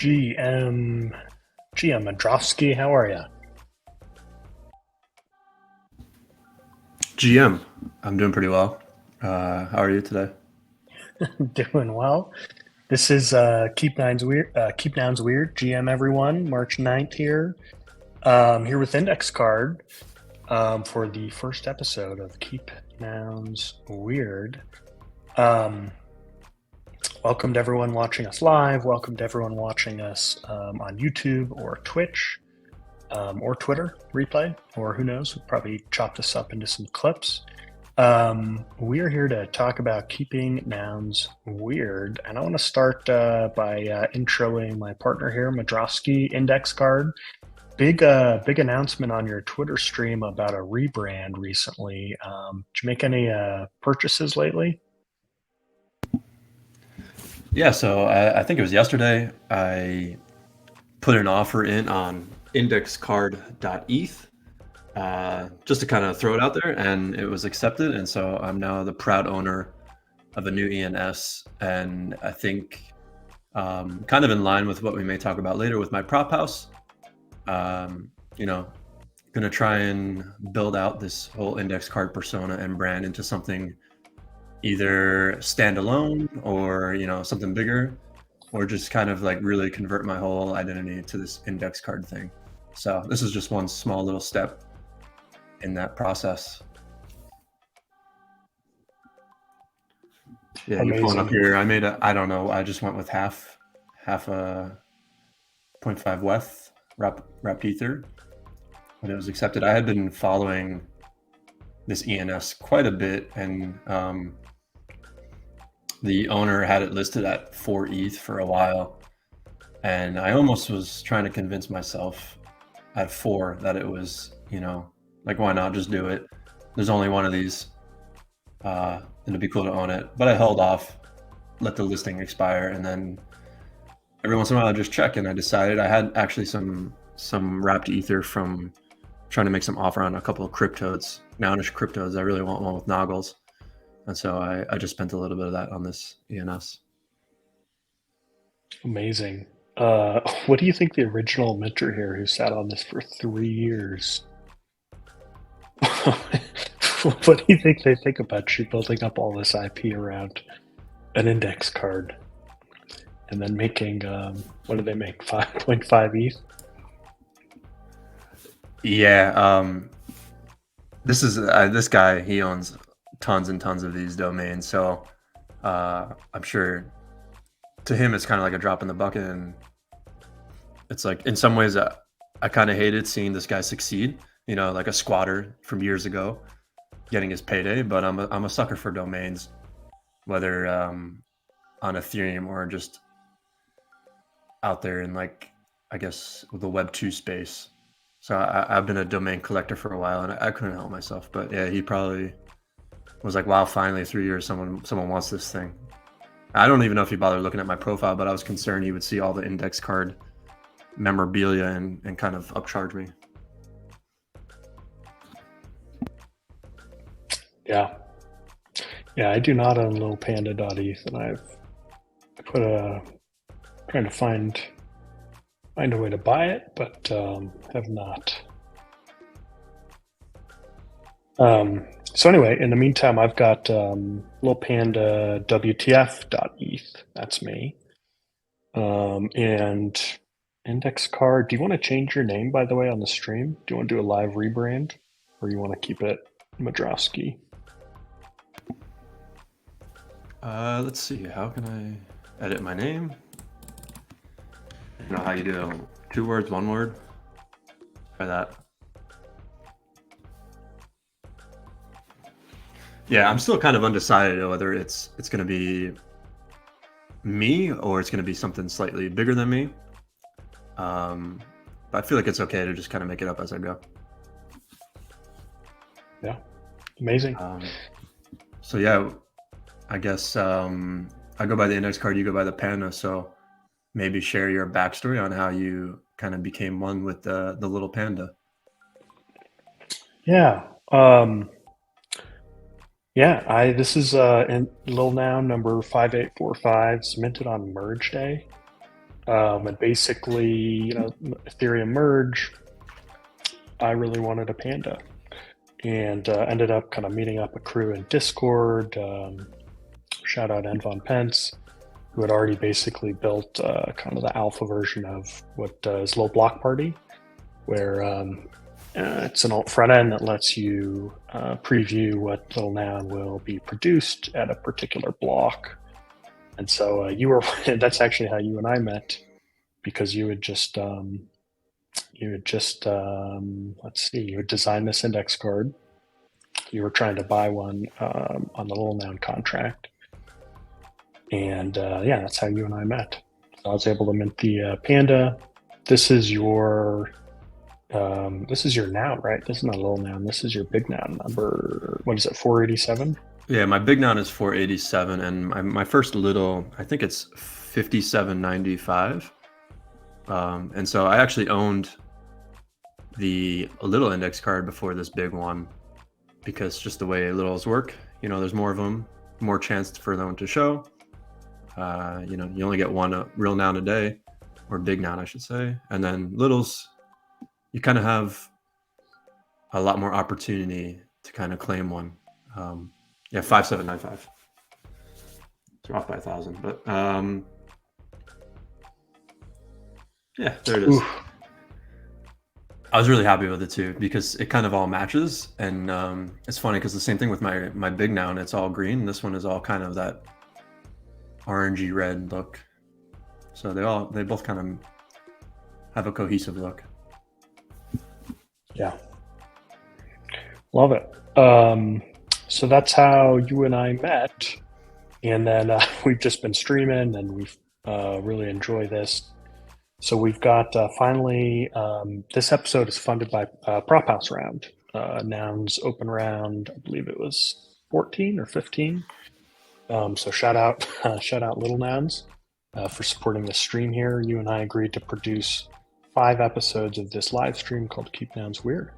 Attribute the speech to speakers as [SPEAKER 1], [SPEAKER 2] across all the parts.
[SPEAKER 1] GM Mandrowski, how are you?
[SPEAKER 2] GM, I'm doing pretty well. How are you today?
[SPEAKER 1] Doing well. This is Keep Nouns Weird, GM everyone, March 9th here. Here with Index Card for the first episode of Keep Nouns Weird. Welcome to everyone watching us live. Welcome to everyone watching us on YouTube or Twitch or Twitter replay, or who knows, we'll probably chop this up into some clips. We are here to talk about keeping nouns weird, and I want to start by introing my partner here, Madrowski Index Card. Big announcement on your Twitter stream about a rebrand recently. Did you make any purchases lately?
[SPEAKER 2] Yeah, so I think it was yesterday. I put an offer in on indexcard.eth just to kind of throw it out there, and it was accepted. And so I'm now the proud owner of a new ENS. And I think kind of in line with what we may talk about later with my prop house, you know, going to try and build out this whole index card persona and brand into something either standalone or something bigger, or just kind of like really convert my whole identity to this index card thing. So this is just one small little step in that process. Yeah, you're pulling up
[SPEAKER 1] Amazing.
[SPEAKER 2] here. I don't know, I just went with half a 0.5 weth wrapped ether when it was accepted. I had been following this ENS quite a bit, and the owner had it listed at 4 ETH for a while, and I almost was trying to convince myself at 4 that it was, like, why not just do it? There's only one of these, and it'd be cool to own it. But I held off, let the listing expire, and then every once in a while I just check, and I decided I had actually some wrapped ether from trying to make some offer on a couple of cryptodes, nounish cryptodes. I really want one with noggles. And so I just spent a little bit of that on this ENS.
[SPEAKER 1] Amazing. What do you think the original mentor here who sat on this for 3 years? What do you think they think about you building up all this IP around an index card and then making, what do they make, 5.5 ETH?
[SPEAKER 2] Yeah, this guy, he owns tons and tons of these domains, so I'm sure to him it's kind of like a drop in the bucket. And it's like, in some ways, I kind of hated seeing this guy succeed, like a squatter from years ago getting his payday. But I'm a sucker for domains, whether on Ethereum or just out there in, like, I guess, the Web 2 space. So I've been a domain collector for a while, and I couldn't help myself. But yeah, he probably was like, wow, finally 3 years someone wants this thing. I don't even know if he bothered looking at my profile, but I was concerned he would see all the index card memorabilia and kind of upcharge me.
[SPEAKER 1] Yeah. Yeah, I do not own Lil Panda.eth, and I've trying to find a way to buy it, but have not. So anyway, in the meantime, I've got Lil Panda WTF.eth. That's me. And Index Card. Do you want to change your name, by the way, on the stream? Do you want to do a live rebrand, or you want to keep it Madrowski?
[SPEAKER 2] Let's see. How can I edit my name? You know how you do 2 words, 1 word? Try that. Yeah, I'm still kind of undecided whether it's going to be me or it's going to be something slightly bigger than me. But I feel like it's okay to just kind of make it up as I go.
[SPEAKER 1] Yeah, amazing.
[SPEAKER 2] So yeah, I guess I go by the index card, you go by the panda. So maybe share your backstory on how you kind of became one with the little panda.
[SPEAKER 1] Yeah. This is in Lil Now number 5845, minted on Merge Day. And basically, Ethereum merge, I really wanted a panda, and ended up kind of meeting up a crew in Discord. Shout out Envon Pence, who had already basically built kind of the alpha version of what is Low Block Party, where it's an alt front end that lets you preview what little noun will be produced at a particular block. And so you were that's actually how you and I met, because you had just let's see, you had designed this index card. You were trying to buy one on the little noun contract, and yeah, that's how you and I met. So I was able to mint the panda. This is your noun, right? This is not a little noun. This is your big noun number. What is it? 487.
[SPEAKER 2] Yeah, my big noun is 487, and my first little, I think it's 5795. And so I actually owned the little index card before this big one, because just the way littles work, there's more of them, more chance for them to show. You only get one real noun a day, or big noun, I should say. And then littles, you kind of have a lot more opportunity to kind of claim one. Yeah, 5795. It's off by 1,000, but yeah, there it is. Oof. I was really happy with it too, because it kind of all matches, and it's funny because the same thing with my big noun, it's all green. This one is all kind of that orangey red look. So they both kind of have a cohesive look.
[SPEAKER 1] Yeah, love it. So that's how you and I met, and then we've just been streaming, and we've really enjoyed this. So we've got finally, this episode is funded by Prop.house round, nouns open round. I believe it was 14 or 15. So shout out Little Nouns for supporting the stream here. You and I agreed to produce 5 episodes of this live stream called Keep Nouns Weird.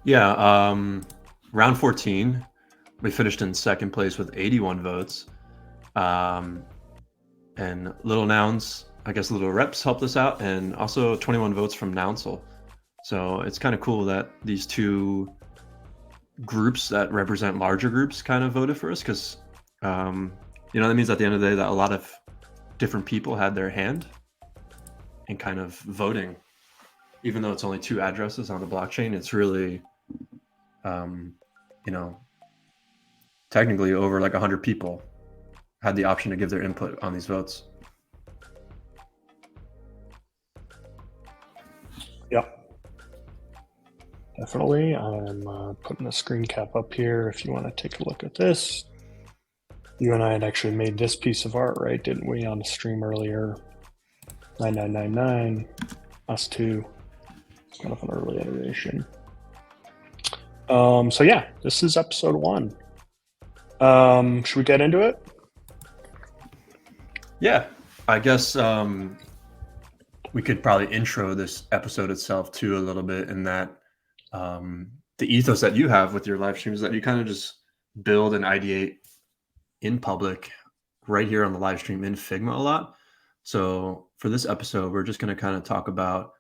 [SPEAKER 2] Yeah, round 14, we finished in second place with 81 votes. And Little Nouns, I guess Little Reps helped us out, and also 21 votes from Nounsel. So it's kind of cool that these two groups that represent larger groups kind of voted for us, because that means at the end of the day that a lot of different people had their hand in kind of voting. Even though it's only 2 addresses on the blockchain, it's really technically over like 100 people had the option to give their input on these votes.
[SPEAKER 1] Yep, definitely. I'm putting a screen cap up here if you want to take a look at this. You and I had actually made this piece of art, right? Didn't we, on the stream earlier? 9999, us two. It's kind of an early iteration. So yeah, this is episode 1. Should we get into it?
[SPEAKER 2] Yeah, I guess we could probably intro this episode itself too a little bit, in that the ethos that you have with your live streams, that you kind of just build and ideate in public right here on the live stream in Figma a lot. So for this episode, we're just going to kind of talk about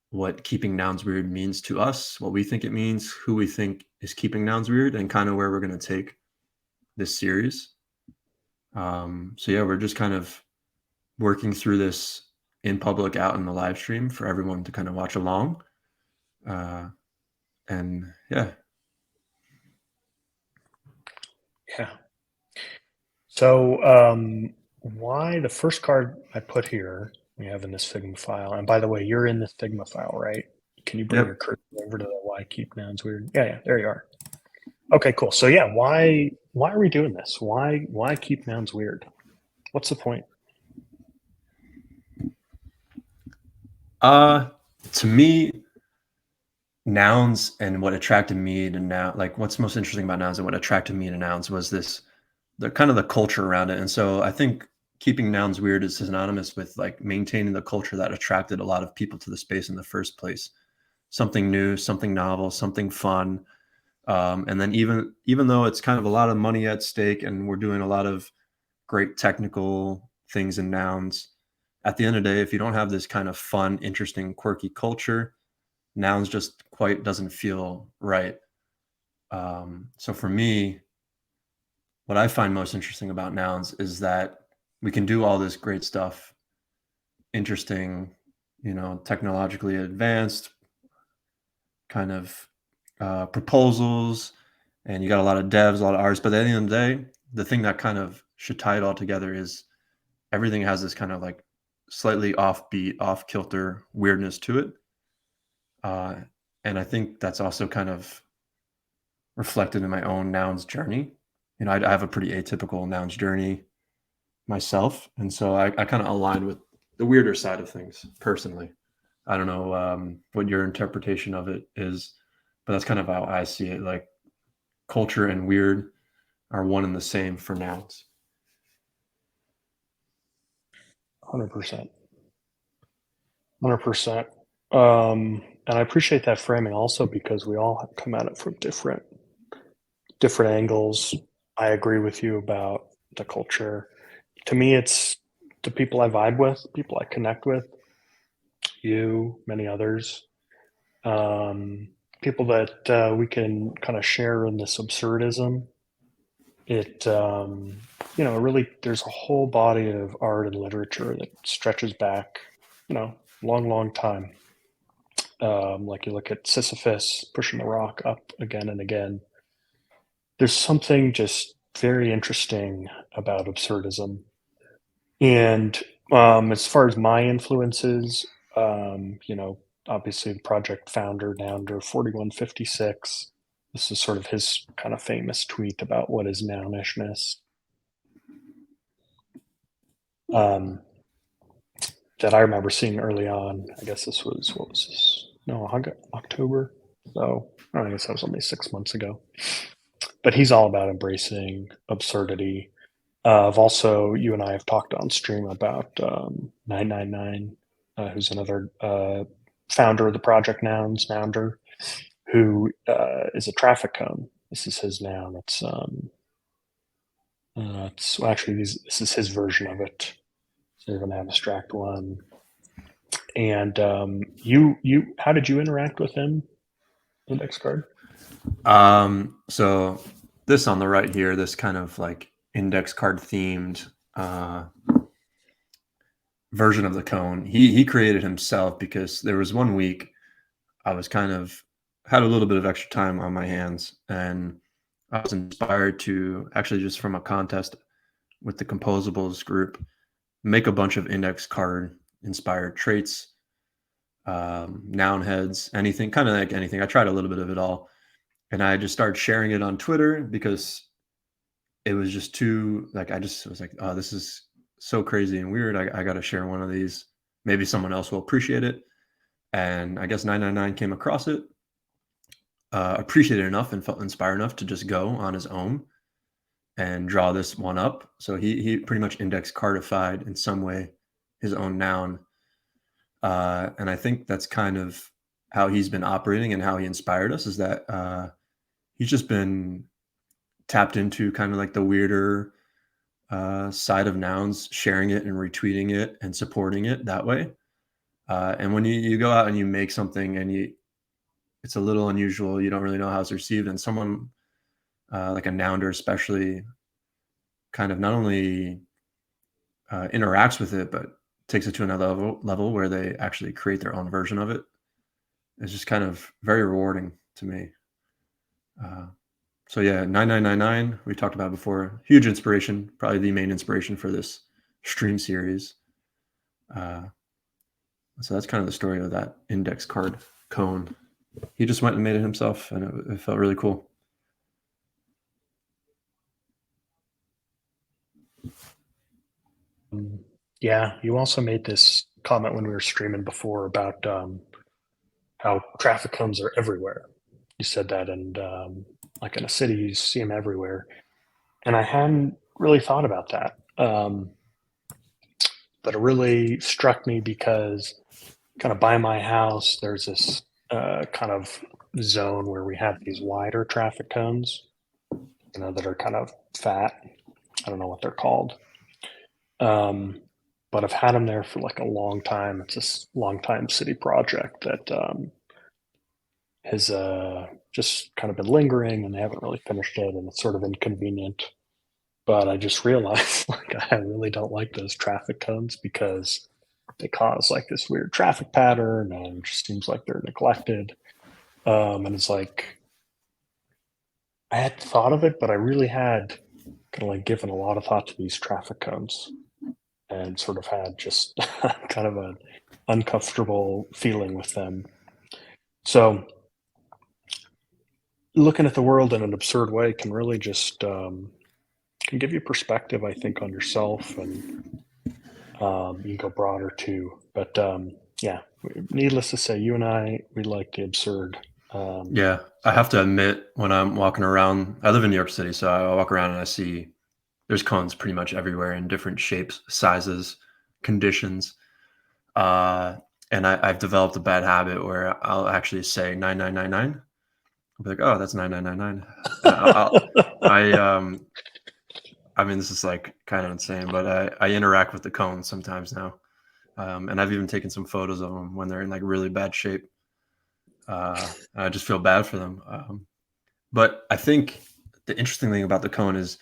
[SPEAKER 2] what keeping nouns weird means to us, what we think it means, who we think is keeping nouns weird, and kind of where we're going to take this series. So yeah, we're just kind of working through this in public out in the live stream for everyone to kind of watch along. And yeah.
[SPEAKER 1] Yeah. So why the first card I put here, we have in this Figma file, and by the way, you're in this Figma file, right? Can you bring your cursor over to the why keep nouns weird? Yeah, there you are. Okay, cool. So yeah, why are we doing this? Why keep nouns weird? What's the point?
[SPEAKER 2] To me, nouns and what attracted me to noun, like what's most interesting about nouns and what attracted me to nouns was the kind of the culture around it. And so I think keeping nouns weird is synonymous with like maintaining the culture that attracted a lot of people to the space in the first place. Something new, something novel, something fun. And then even though it's kind of a lot of money at stake and we're doing a lot of great technical things in nouns. At the end of the day, if you don't have this kind of fun, interesting, quirky culture, nouns just quite doesn't feel right. So for me, what I find most interesting about nouns is that we can do all this great stuff, interesting, technologically advanced kind of proposals, and you got a lot of devs, a lot of artists. But at the end of the day, the thing that kind of should tie it all together is everything has this kind of like slightly offbeat, off kilter weirdness to it. And I think that's also kind of reflected in my own nouns journey. I have a pretty atypical nouns journey myself, and so I kind of align with the weirder side of things personally. I don't know what your interpretation of it is, but that's kind of how I see it. Like culture and weird are one and the same for nouns.
[SPEAKER 1] 100%. 100%. And I appreciate that framing also because we all come at it from different angles. I agree with you about the culture. To me, it's the people I vibe with, people I connect with, you, many others, people that we can kind of share in this absurdism. It, really, there's a whole body of art and literature that stretches back, long, long time. Like you look at Sisyphus pushing the rock up again and again. There's something just very interesting about absurdism. And as far as my influences, obviously the project founder, Nounder 4156. This is sort of his kind of famous tweet about what is nounishness. Um, that I remember seeing early on. I guess this was, what was this? No, October. So I guess that was only 6 months ago. But he's all about embracing absurdity. I've also, you and I have talked on stream about 999, who's another founder of the project Nouns, Nounder, who is a traffic cone. This is his noun. Well, actually, this is his version of it. So you're an abstract one. And how did you interact with him? Index card.
[SPEAKER 2] So this on the right here, this kind of like index card themed version of the cone, he created himself because there was one week I was kind of had a little bit of extra time on my hands, and I was inspired to actually just from a contest with the Composables group make a bunch of index card inspired traits, noun heads, anything, kind of like anything. I tried a little bit of it all, and I just started sharing it on Twitter because it was just too like I just was like, oh, this is so crazy and weird. I got to share one of these. Maybe someone else will appreciate it. And I guess 999 came across it, appreciated enough and felt inspired enough to just go on his own and draw this one up. So he pretty much index cardified in some way his own noun. And I think that's kind of how he's been operating and how he inspired us is that he's just been tapped into kind of like the weirder side of nouns, sharing it and retweeting it and supporting it that way. And when you go out and you make something and it's a little unusual, you don't really know how it's received, and someone like a nounder especially kind of not only interacts with it, but takes it to another level where they actually create their own version of it. It's just kind of very rewarding to me. So yeah, 9999 we talked about before, huge inspiration, probably the main inspiration for this stream series. So that's kind of the story of that index card cone. He just went and made it himself, and it felt really cool.
[SPEAKER 1] Yeah, you also made this comment when we were streaming before about how traffic cones are everywhere. You said that, and like in a city, you see them everywhere. And I hadn't really thought about that. But it really struck me because kind of by my house, there's this kind of zone where we have these wider traffic cones, that are kind of fat. I don't know what they're called. But I've had them there for like a long time. It's this long time city project that has just kind of been lingering, and they haven't really finished it, and it's sort of inconvenient. But I just realized like I really don't like those traffic cones because they cause like this weird traffic pattern, and it just seems like they're neglected. And it's like I had thought of it, but I really had kind of like given a lot of thought to these traffic cones and sort of had just kind of an uncomfortable feeling with them. So looking at the world in an absurd way can really just can give you perspective, I think, on yourself, and you can go broader too. But yeah, needless to say, you and we like the absurd.
[SPEAKER 2] Yeah, I have to admit, when I'm walking around, I live in New York City, so I walk around and I see there's cones pretty much everywhere in different shapes, sizes, conditions. Uh, and I've developed a bad habit where I'll actually say 9999. I'll be like, oh, that's 9999. I I mean, this is like kind of insane, but I interact with the cones sometimes now, and I've even taken some photos of them when they're in like really bad shape. I just feel bad for them. But I think the interesting thing about the cone is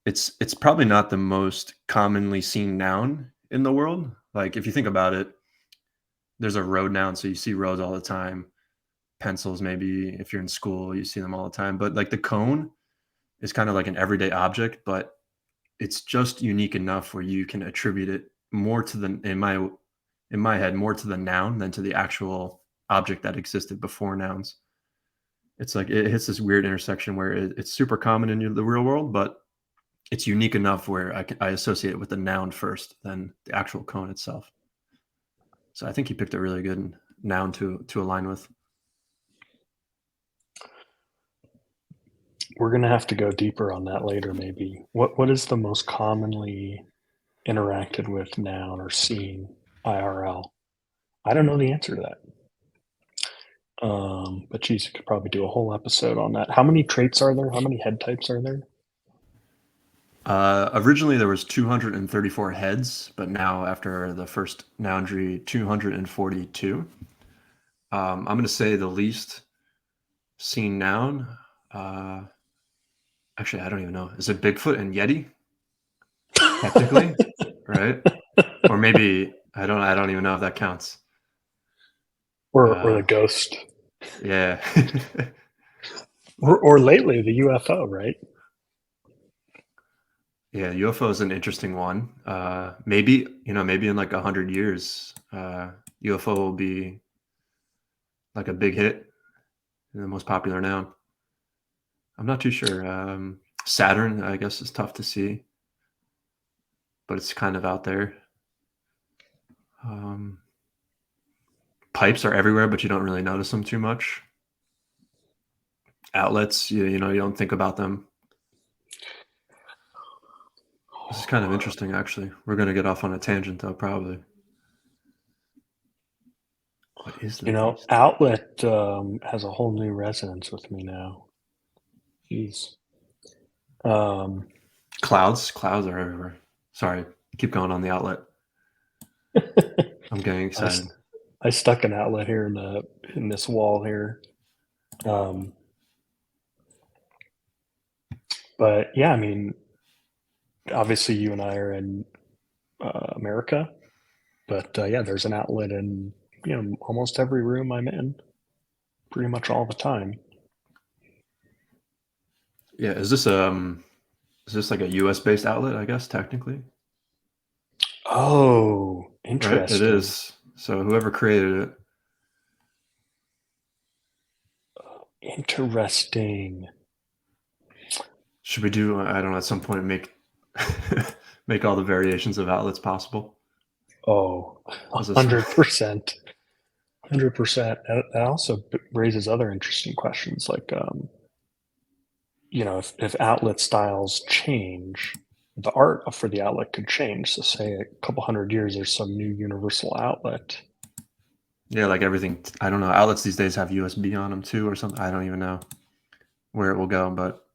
[SPEAKER 2] it's probably not the most commonly seen noun in the world. Like if you think about it, there's a road noun, so you see roads all the time. Pencils, maybe if you're in school, you see them all the time. But like the cone is kind of like an everyday object, but it's just unique enough where you can attribute it more to the in my head more to the noun than to the actual object that existed before nouns. It's like it hits this weird intersection where it's super common in the real world, but it's unique enough where I associate it with the noun first than the actual cone itself. So I think he picked a really good noun to align with.
[SPEAKER 1] We're gonna have to go deeper on that later, maybe. What is the most commonly interacted with noun or seen IRL? I don't know the answer to that. But geez, you could probably do a whole episode on that. How many traits are there? How many head types are there?
[SPEAKER 2] Originally there was 234 heads, but now after the first noundry, 242. I'm going to say the least seen noun. Uh, Actually, I don't even know. Is it Bigfoot and Yeti? Technically, right? Or maybe I don't. I don't even know if that counts.
[SPEAKER 1] Or the
[SPEAKER 2] Uh,
[SPEAKER 1] ghost?
[SPEAKER 2] yeah,
[SPEAKER 1] Or lately the UFO, right?
[SPEAKER 2] yeah. UFO is an interesting one. Maybe maybe in like 100 years, UFO will be like a big hit and the most popular noun. I'm not too sure. Saturn, I guess, is tough to see, but it's kind of out there. Um, Pipes are everywhere, but you don't really notice them too much. Outlets, you don't think about them. This is kind of interesting, actually. We're going to get off on a tangent, though, probably. What is the least?
[SPEAKER 1] Outlet has a whole new resonance with me now. Jeez. Um,
[SPEAKER 2] Clouds are everywhere. Sorry, keep going on the outlet. I'm getting
[SPEAKER 1] I,
[SPEAKER 2] excited.
[SPEAKER 1] I stuck an outlet here in this wall here. Um, but yeah, I mean, obviously you and I are in America, but yeah, there's an outlet in almost every room I'm in, pretty much all the time.
[SPEAKER 2] Yeah, is this like a US based outlet, I guess, technically?
[SPEAKER 1] Oh,
[SPEAKER 2] Right? It
[SPEAKER 1] interesting.
[SPEAKER 2] is. So whoever created it.
[SPEAKER 1] Interesting.
[SPEAKER 2] Should we do, I don't know, at some point make make all the variations of outlets possible?
[SPEAKER 1] Oh,
[SPEAKER 2] This is
[SPEAKER 1] 100%. 100%. That also raises other interesting questions like, if outlet styles change, the art for the outlet could change. So, say a couple hundred years, there's some new universal outlet.
[SPEAKER 2] yeah, like everything. I don't know. Outlets these days have USB on them too, or something. I don't even know where it will go, but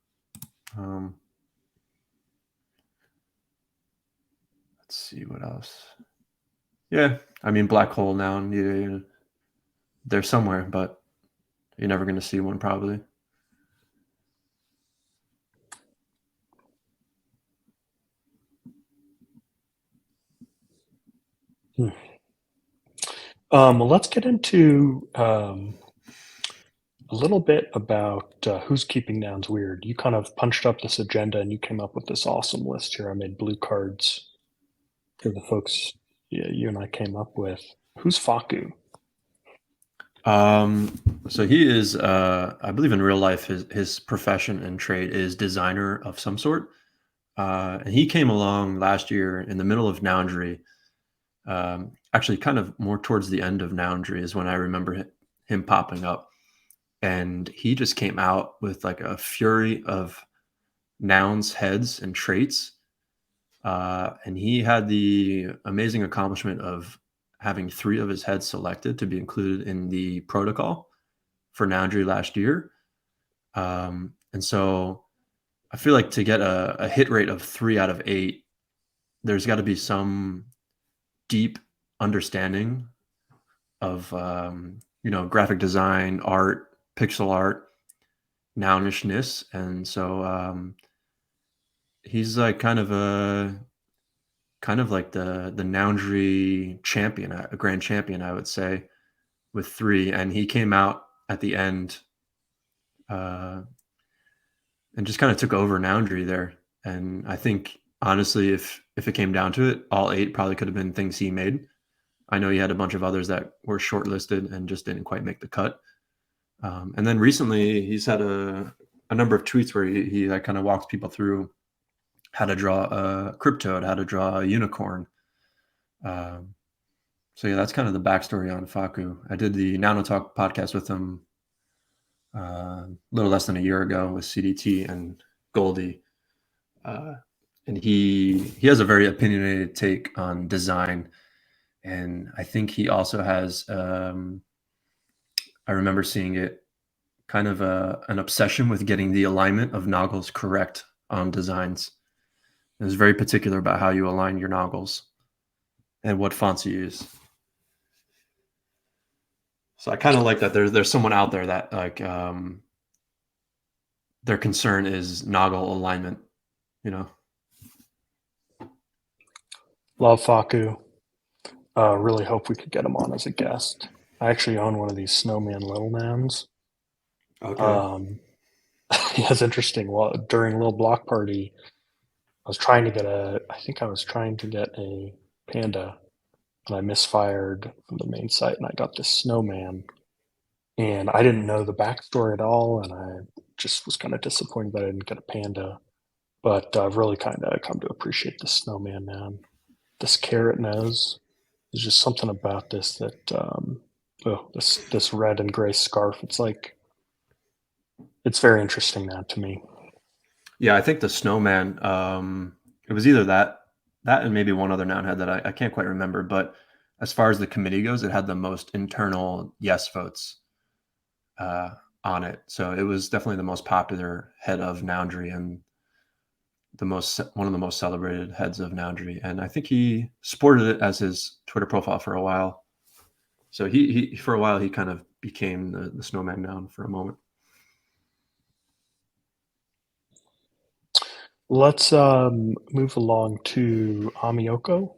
[SPEAKER 2] um, Let's see what else. Yeah, I mean, black hole noun. They're somewhere, but you're never going to see one probably.
[SPEAKER 1] Well, let's get into a little bit about who's keeping nouns weird. You kind of punched up this agenda and you came up with this awesome list here. I made blue cards for the folks you and I came up with. Who's Faku?
[SPEAKER 2] So he is, I believe in real life, his profession and trade is designer of some sort. And he came along last year in the middle of Noundry. Actually, kind of more towards the end of Noundry is when I remember him popping up. And he just came out with like a fury of nouns, heads, and traits. And he had the amazing accomplishment of having 3 of his heads selected to be included in the protocol for Noundry last year. And so I feel like to get a hit rate of 3 out of 8, there's got to be some deep understanding of graphic design, art, pixel art, nounishness, and so he's like kind of like the Noundry champion, a grand champion, I would say, with 3, and he came out at the end and just kind of took over Noundry there. And I think honestly, if it came down to it, all 8 probably could have been things he made. I know he had a bunch of others that were shortlisted and just didn't quite make the cut. And then recently, he's had a number of tweets where he like kind of walks people through how to draw a cryptode, how to draw a unicorn. So yeah, that's kind of the backstory on Faku. I did the Nano Talk podcast with him a little less than a year ago with CDT and Goldie. And he has a very opinionated take on design. And I think he also has, I remember seeing it, kind of an obsession with getting the alignment of noggles correct on designs. It was very particular about how you align your noggles and what fonts you use. So I kind of like that there's someone out there that like their concern is noggle alignment, you know.
[SPEAKER 1] Love Faku. Really hope we could get him on as a guest. I actually own one of these snowman little nouns.
[SPEAKER 2] Okay.
[SPEAKER 1] Yeah, it's interesting. Well, during a little block party, I was trying to get a panda, and I misfired from the main site, and I got this snowman, and I didn't know the backstory at all, and I just was kind of disappointed that I didn't get a panda. But I've really kind of come to appreciate the snowman now. This carrot nose, there's just something about this that this red and gray scarf. It's very interesting now to me.
[SPEAKER 2] Yeah, I think the snowman, it was either that and maybe one other noun head that I can't quite remember, but as far as the committee goes, it had the most internal yes votes on it. So it was definitely the most popular head of Noundry and one of the most celebrated heads of Noundry. And I think he sported it as his Twitter profile for a while. So he for a while he kind of became the snowman noun for a moment.
[SPEAKER 1] Let's move along to Amioko.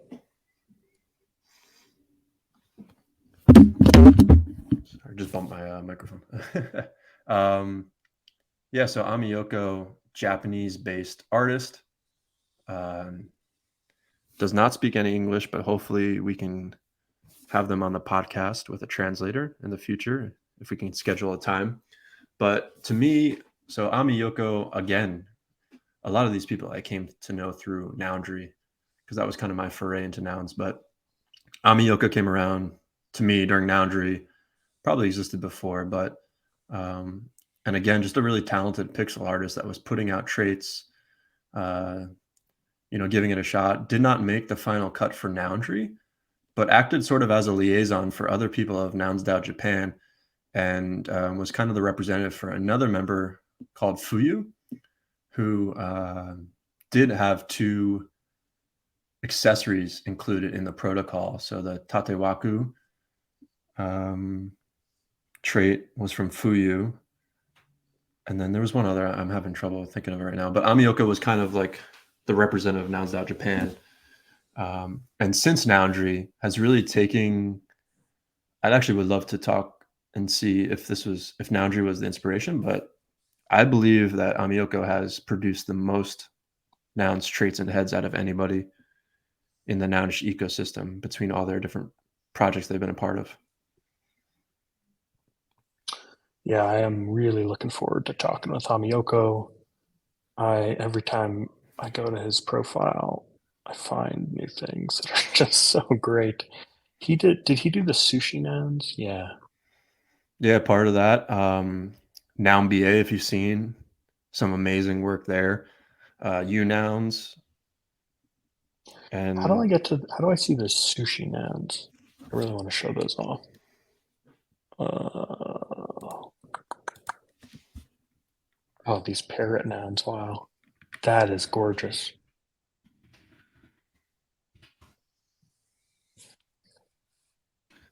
[SPEAKER 2] Sorry, just bumped my microphone. Yeah, so Amioko, Japanese-based artist, does not speak any English, but hopefully we can have them on the podcast with a translator in the future if we can schedule a time. But to me, so Amiyoko, again, a lot of these people I came to know through Noundry because that was kind of my foray into nouns. But Amiyoko came around to me during Noundry, probably existed before, but and again, just a really talented pixel artist that was putting out traits, giving it a shot. Did not make the final cut for Noundry, but acted sort of as a liaison for other people of NounsDAO Japan, and was kind of the representative for another member called Fuyu, who did have 2 accessories included in the protocol. So the Tatewaku trait was from Fuyu. And then there was one other I'm having trouble thinking of it right now. But Amioka was kind of like the representative of Nouns Japan. And since Noundry has really taken, I'd actually would love to talk and see if Noundry was the inspiration, but I believe that Amioka has produced the most nouns, traits, and heads out of anybody in the nounish ecosystem between all their different projects they've been a part of.
[SPEAKER 1] Yeah, I am really looking forward to talking with Hamioko. Every time I go to his profile, I find new things that are just so great. Did he do the sushi nouns? Yeah.
[SPEAKER 2] Yeah, part of that. Noun BA, if you've seen some amazing work there. U nouns. And
[SPEAKER 1] How do I see the sushi nouns? I really want to show those off. Oh, these parrot nouns. Wow. That is gorgeous.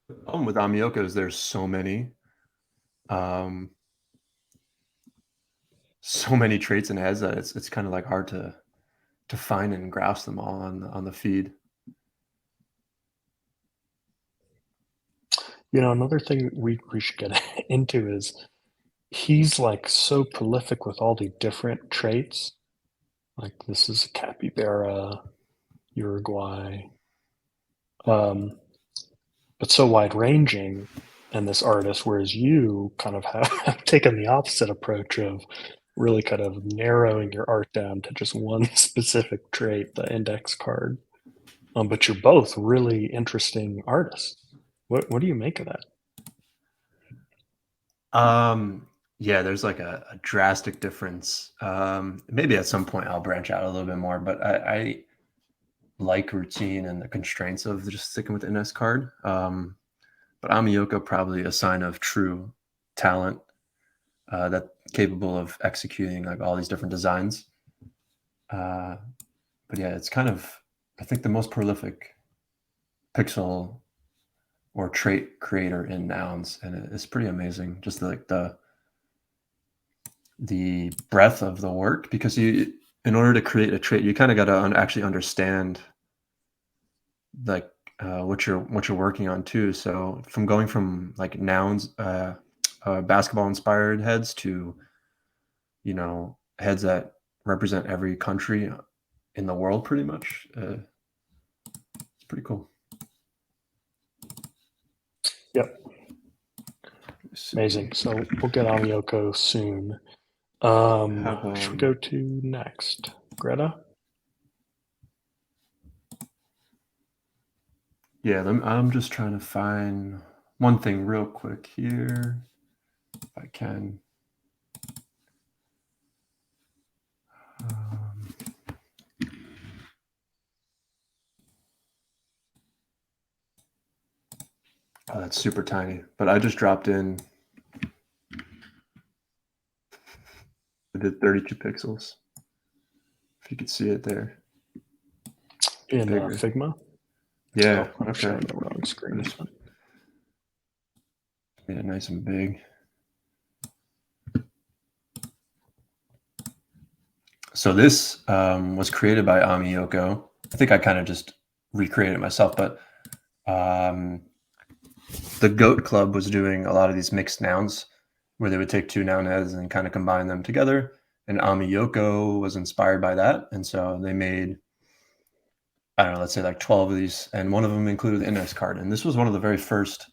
[SPEAKER 2] the problem with Amioka is there's so many traits and heads that it's kind of like hard to find and grasp them all on the feed.
[SPEAKER 1] Another thing we should get into is he's like so prolific with all the different traits. Like this is a capybara, Uruguay, but so wide ranging. And this artist, whereas you kind of have taken the opposite approach of really kind of narrowing your art down to just one specific trait, the index card. But you're both really interesting artists. What do you make of that?
[SPEAKER 2] Yeah, there's like a drastic difference. Maybe at some point I'll branch out a little bit more, but I like routine and the constraints of just sticking with the index card. But Amioka probably a sign of true talent, that capable of executing like all these different designs. But yeah, it's kind of, I think, the most prolific pixel or trait creator in nouns, and it's pretty amazing. Just like the breadth of the work, because in order to create a trait, you kind of got to actually understand like what you're working on too. So from going from like nouns, basketball inspired heads to heads that represent every country in the world, pretty much. It's pretty cool.
[SPEAKER 1] Yep. Amazing. So we'll get on Yoko soon. Should we go to next? Greta?
[SPEAKER 2] Yeah, I'm just trying to find one thing real quick here, if I can. Oh, that's super tiny, but I just dropped in. I did 32 pixels. If you could see it there.
[SPEAKER 1] In Figma?
[SPEAKER 2] Yeah,
[SPEAKER 1] oh, I'm showing the wrong screen.
[SPEAKER 2] Made it nice and big. So this was created by Ami Yoko. I think I kind of just recreated it myself, but the Goat Club was doing a lot of these mixed nouns where they would take two noun heads and kind of combine them together. And Ami Yoko was inspired by that. And so they made, I don't know, let's say like 12 of these. And one of them included the index card. And this was one of the very first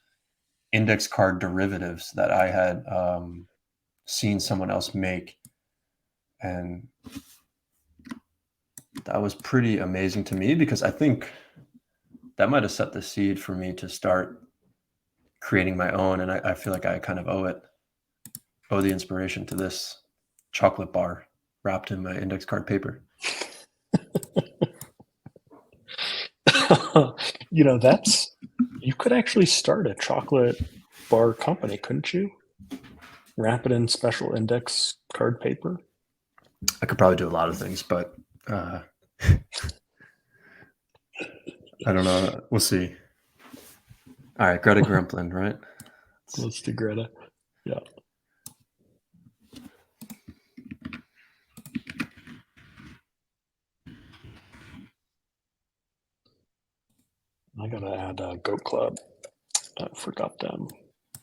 [SPEAKER 2] index card derivatives that I had seen someone else make. And that was pretty amazing to me, because I think that might have set the seed for me to start creating my own. And I feel like I kind of owe the inspiration to this chocolate bar wrapped in my index card paper.
[SPEAKER 1] You could actually start a chocolate bar company, couldn't you? Wrap it in special index card paper.
[SPEAKER 2] I could probably do a lot of things, but I don't know. We'll see. All right, Greta Gremplin, right?
[SPEAKER 1] Let's do Greta. Yeah. I gotta add Goat Club. I forgot them.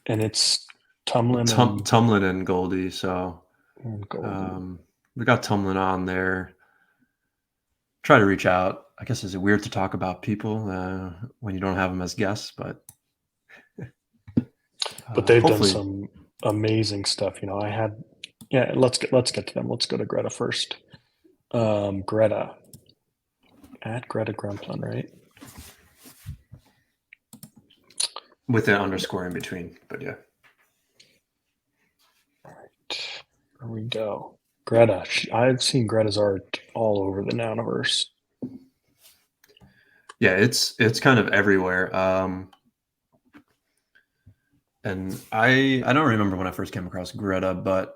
[SPEAKER 1] And it's Tumlin
[SPEAKER 2] Tumlin and Goldie. So
[SPEAKER 1] and Goldie.
[SPEAKER 2] we got Tumlin on there. Try to reach out. I guess is it weird to talk about people when you don't have them as guests, but
[SPEAKER 1] They've done
[SPEAKER 2] hopefully.
[SPEAKER 1] some amazing stuff. I had let's get to them. Let's go to Greta first. Greta at Greta Gremplin, right?
[SPEAKER 2] With an underscore in between, but yeah.
[SPEAKER 1] All right, here we go. Greta. I've seen Greta's art all over the Nouniverse.
[SPEAKER 2] Yeah, it's kind of everywhere. And I don't remember when I first came across Greta, but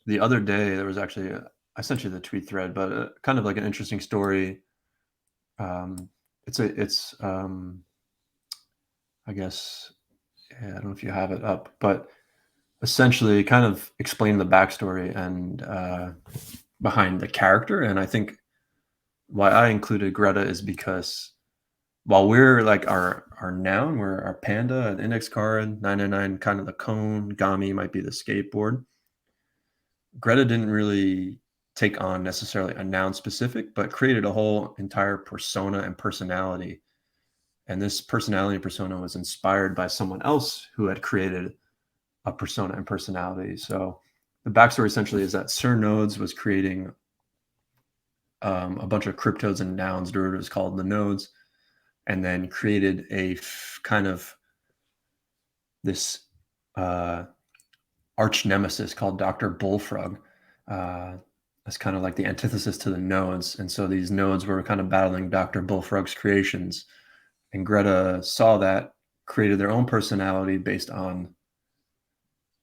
[SPEAKER 2] the other day there was actually I sent you the tweet thread, but kind of like an interesting story. It's I guess I don't know if you have it up, but essentially kind of explain the backstory and behind the character. And I think why I included Greta is because while we're like our noun, we're our panda, an index card, 999, kind of the cone, Gami might be the skateboard. Greta didn't really take on necessarily a noun specific, but created a whole entire persona and personality. And this personality and persona was inspired by someone else who had created a persona and personality. So the backstory essentially is that Sir Nodes was creating a bunch of cryptodes and nouns derivatives called the nodes, and then created a kind of this arch nemesis called Dr. Bullfrog. That's kind of like the antithesis to the nodes. And so these nodes were kind of battling Dr. Bullfrog's creations. And Greta saw that, created their own personality based on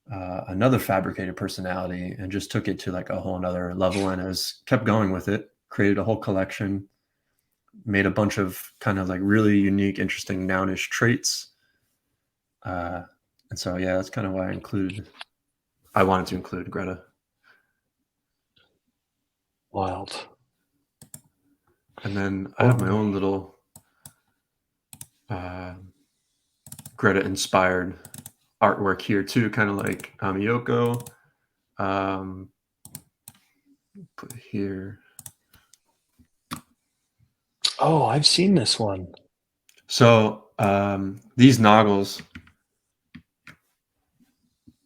[SPEAKER 2] another fabricated personality, and just took it to like a whole nother level, and has kept going with it, created a whole collection, made a bunch of kind of like really unique, interesting nounish traits. And so, yeah, that's kind of why I wanted to include Greta.
[SPEAKER 1] Wild.
[SPEAKER 2] And then I have my own little Greta inspired artwork here too, kind of like Amiyoko. Put here.
[SPEAKER 1] Oh, I've seen this one.
[SPEAKER 2] So these noggles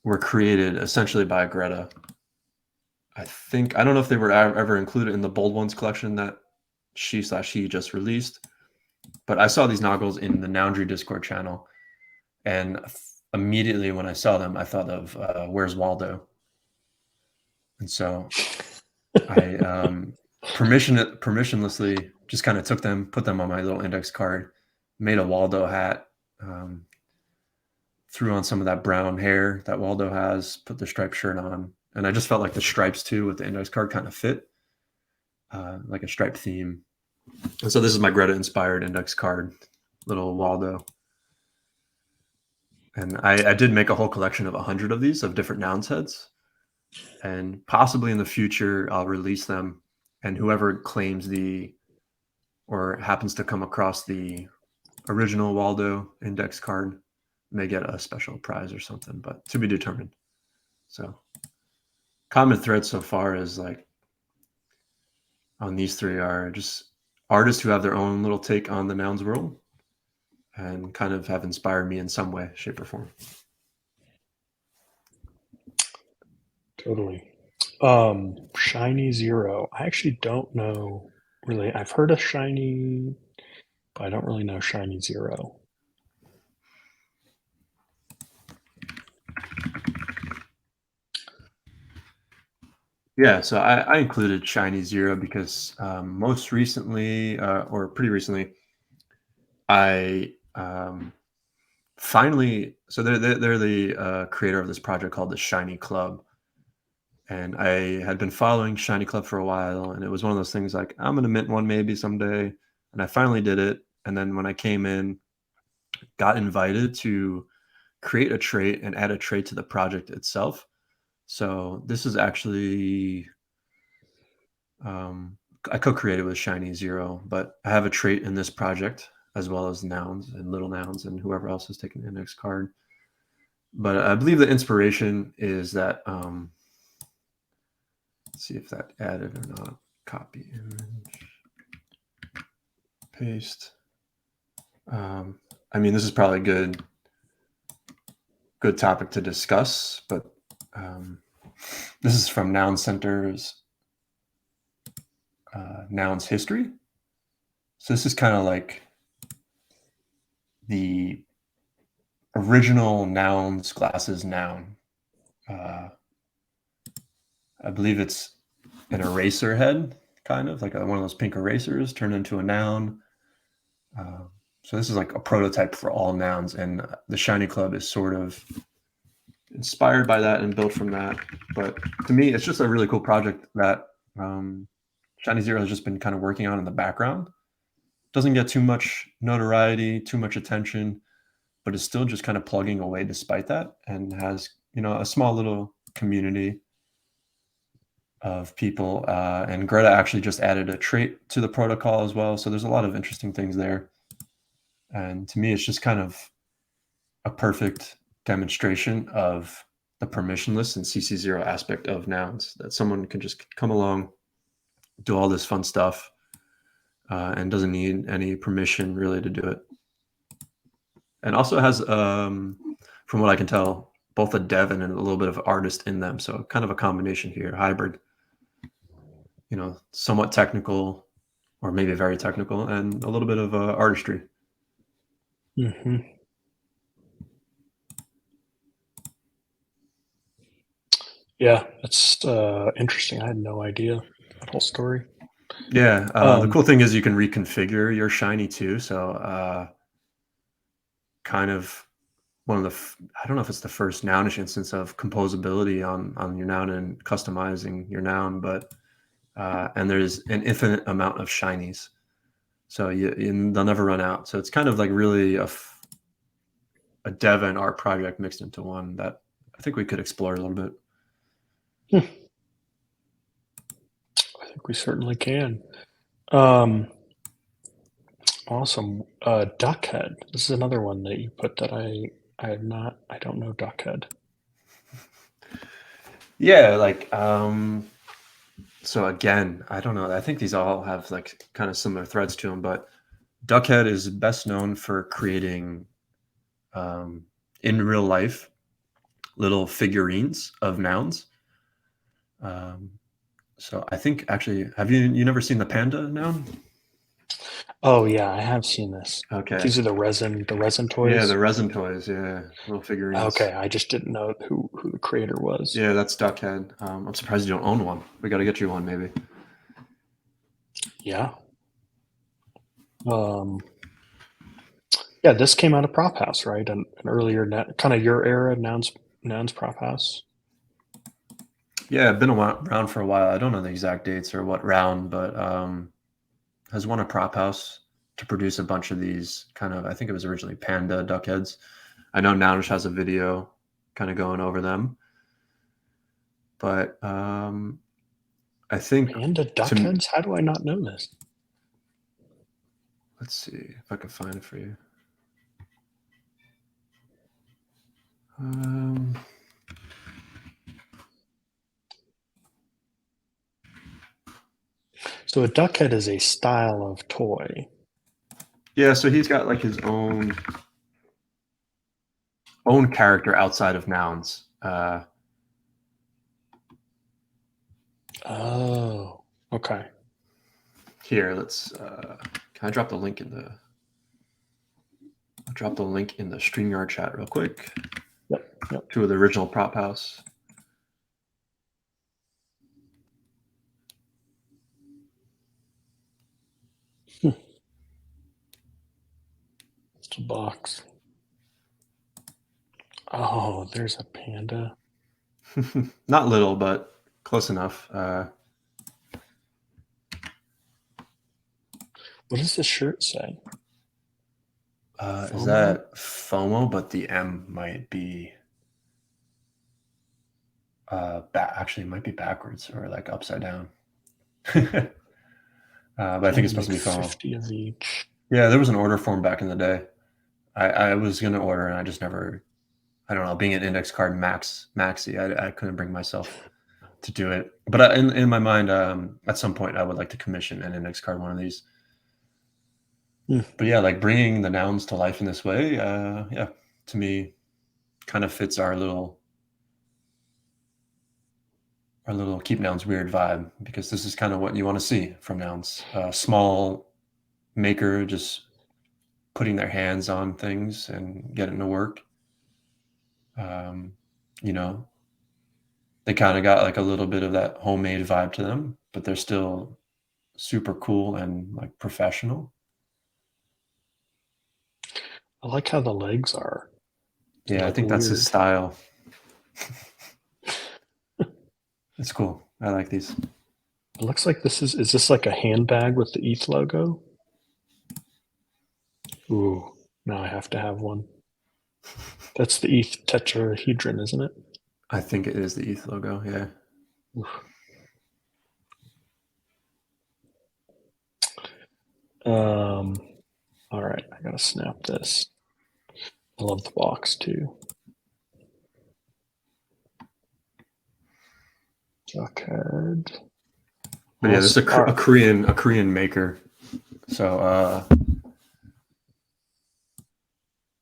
[SPEAKER 2] were created essentially by Greta. I don't know if they were ever included in the Bold Ones collection that he just released, but I saw these noggles in the Noundry Discord channel, and immediately when I saw them, I thought of Where's Waldo? And so I permissionlessly just kind of took them, put them on my little index card, made a Waldo hat, threw on some of that brown hair that Waldo has, put the striped shirt on. And I just felt like the stripes too with the index card kind of fit, like a striped theme. And so this is my Greta inspired index card, little Waldo. And I did make a whole collection of 100 of these of different nouns heads. And possibly in the future, I'll release them. And whoever claims or happens to come across the original Waldo index card may get a special prize or something, but to be determined. So common thread so far is like on these three are just artists who have their own little take on the nouns world and kind of have inspired me in some way, shape, or form.
[SPEAKER 1] Totally. Shiny Zero. I actually don't know really. I've heard of Shiny, but I don't really know Shiny Zero.
[SPEAKER 2] Yeah, so I included Shiny Zero because most recently, or pretty recently, I finally, so they're the creator of this project called the Shiny Club. And I had been following Shiny Club for a while, and it was one of those things like, I'm going to mint one maybe someday. And I finally did it. And then when I came in, got invited to create a trait and add a trait to the project itself. So this is actually, I co-created with Shiny Zero, but I have a trait in this project as well as nouns and little nouns and whoever else is taking the index card. But I believe the inspiration is that, let's see if that added or not. Copy image, paste. I mean, this is probably a good topic to discuss, but this is from Noun Center's Nouns History. So this is kind of like the original nouns glasses noun. I believe it's an eraser head, kind of like one of those pink erasers turned into a noun. So this is like a prototype for all nouns, and the Shiny Club is sort of inspired by that and built from that. But to me, it's just a really cool project that Shiny Zero has just been kind of working on in the background. Doesn't get too much notoriety, too much attention, but is still just kind of plugging away despite that, and has, you know, a small little community of people. And Greta actually just added a trait to the protocol as well. So there's a lot of interesting things there. And to me, it's just kind of a perfect demonstration of the permissionless and CC0 aspect of nouns, that someone can just come along, do all this fun stuff, and doesn't need any permission really to do it. And also has, from what I can tell, both a dev and a little bit of artist in them. So kind of a combination here, hybrid, you know, somewhat technical or maybe very technical, and a little bit of artistry.
[SPEAKER 1] Mm-hmm. Yeah, that's interesting. I had no idea that whole story.
[SPEAKER 2] Yeah, the cool thing is you can reconfigure your Shiny too. So kind of one of the, I don't know if it's the first nounish instance of composability on your noun and customizing your noun, but and there's an infinite amount of shinies, so they'll never run out. So it's kind of like really a dev and art project mixed into one that I think we could explore a little bit.
[SPEAKER 1] I think we certainly can. Awesome. Duckhead. This is another one that you put that I don't know Duckhead.
[SPEAKER 2] Yeah, like so again, I don't know. I think these all have like kind of similar threads to them, but Duckhead is best known for creating in real life little figurines of nouns. So I think actually, have you never seen the panda noun?
[SPEAKER 1] Oh yeah, I have seen this.
[SPEAKER 2] Okay.
[SPEAKER 1] These are the resin
[SPEAKER 2] Yeah,
[SPEAKER 1] toys.
[SPEAKER 2] the resin toys. Yeah, little figurines.
[SPEAKER 1] Okay, I just didn't know who the creator was.
[SPEAKER 2] Yeah, that's Duckhead. I'm surprised you don't own one. We got to get you one, maybe.
[SPEAKER 1] Yeah. Yeah, this came out of Prop House, right? An earlier kind of your era nouns Prop House.
[SPEAKER 2] Yeah, I've been around for a while. I don't know the exact dates or what round, but has won a prop house to produce a bunch of these kind of, I think it was originally panda duckheads. I know Nounish has a video kind of going over them, but I think
[SPEAKER 1] Panda duckheads? How do I not know this?
[SPEAKER 2] Let's see if I can find it for you.
[SPEAKER 1] So a duckhead is a style of toy.
[SPEAKER 2] Yeah, so he's got like his own character outside of nouns.
[SPEAKER 1] Oh, okay.
[SPEAKER 2] Here, let's. Can I drop the link in the? I'll drop the link in the StreamYard chat real quick.
[SPEAKER 1] Yep.
[SPEAKER 2] To the original prop house.
[SPEAKER 1] It's a box. Oh, there's a panda.
[SPEAKER 2] Not little, but close enough.
[SPEAKER 1] What does this shirt say?
[SPEAKER 2] Is that FOMO? But the M might be actually it might be backwards or like upside down. But I think it's supposed to be FOMO.
[SPEAKER 1] 50 of each.
[SPEAKER 2] Yeah, there was an order form back in the day. I was gonna order and I just never. I don't know. Being an index card maxi, I couldn't bring myself to do it. But in my mind, at some point, I would like to commission an index card one of these. But yeah, like bringing the nouns to life in this way, yeah, to me, kind of fits our little Keep Nouns Weird vibe, because this is kind of what you want to see from nouns. Small maker just putting their hands on things and getting to work. You know, they kind of got like a little bit of that homemade vibe to them, but they're still super cool and like professional.
[SPEAKER 1] I like how the legs are.
[SPEAKER 2] Yeah, I think that's his style. It's cool. I like these.
[SPEAKER 1] It looks like is this like a handbag with the ETH logo? Ooh, now I have to have one. That's the ETH tetrahedron, isn't it?
[SPEAKER 2] I think it is the ETH logo, yeah.
[SPEAKER 1] Oof. All right, I gotta snap this. I love the box too. Jughead.
[SPEAKER 2] But yeah, this is a Korean maker. So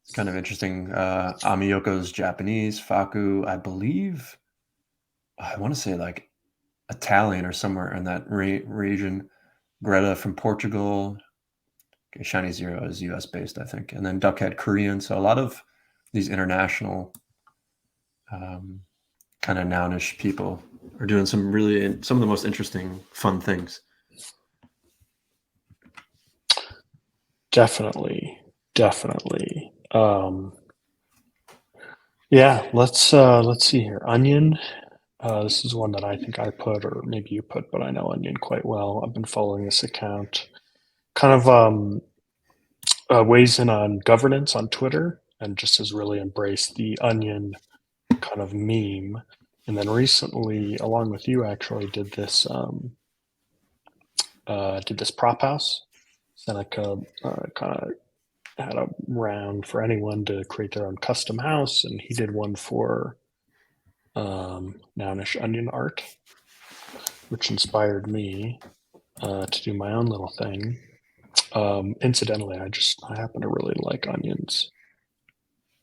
[SPEAKER 2] it's kind of interesting. Amiyoko's Japanese, Faku, I believe, I want to say like Italian or somewhere in that region. Greta from Portugal. Okay, Shiny Zero is US based, I think. And then Duckhead Korean. So a lot of these international kind of nounish people are doing some of the most interesting, fun things.
[SPEAKER 1] Definitely. Yeah, let's see here. Onion. This is one that I think I put, or maybe you put, but I know Onion quite well. I've been following this account. Kind of weighs in on governance on Twitter and just has really embraced the Onion kind of meme. And then recently, along with you, actually did this prop house. Seneca kind of had a round for anyone to create their own custom house, and he did one for nounish onion art, which inspired me to do my own little thing. Incidentally, I happen to really like onions.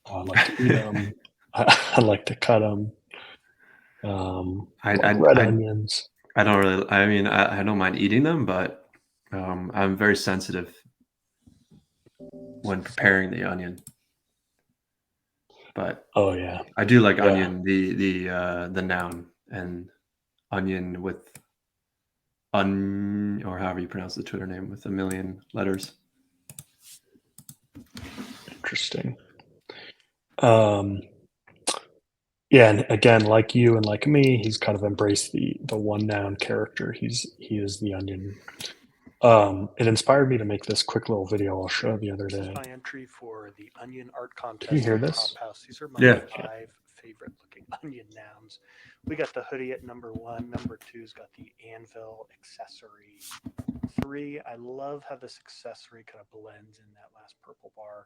[SPEAKER 1] I like to eat them. I like to cut them. Red onions.
[SPEAKER 2] I don't really. I mean, I don't mind eating them, but I'm very sensitive when preparing the onion. But
[SPEAKER 1] oh yeah,
[SPEAKER 2] I do like onion, the noun, and onion with or however you pronounce the Twitter name with a million letters.
[SPEAKER 1] Interesting. Yeah, and again, like you and like me, he's kind of embraced the one noun character. He is the onion. It inspired me to make this quick little video I'll show the other day. My entry for the onion art contest. Can you hear this?
[SPEAKER 2] These are my
[SPEAKER 1] 5 favorite looking onion nouns. We got the hoodie at number 1. Number 2's got the anvil accessory. 3, I love how this accessory kind of blends in that last purple bar.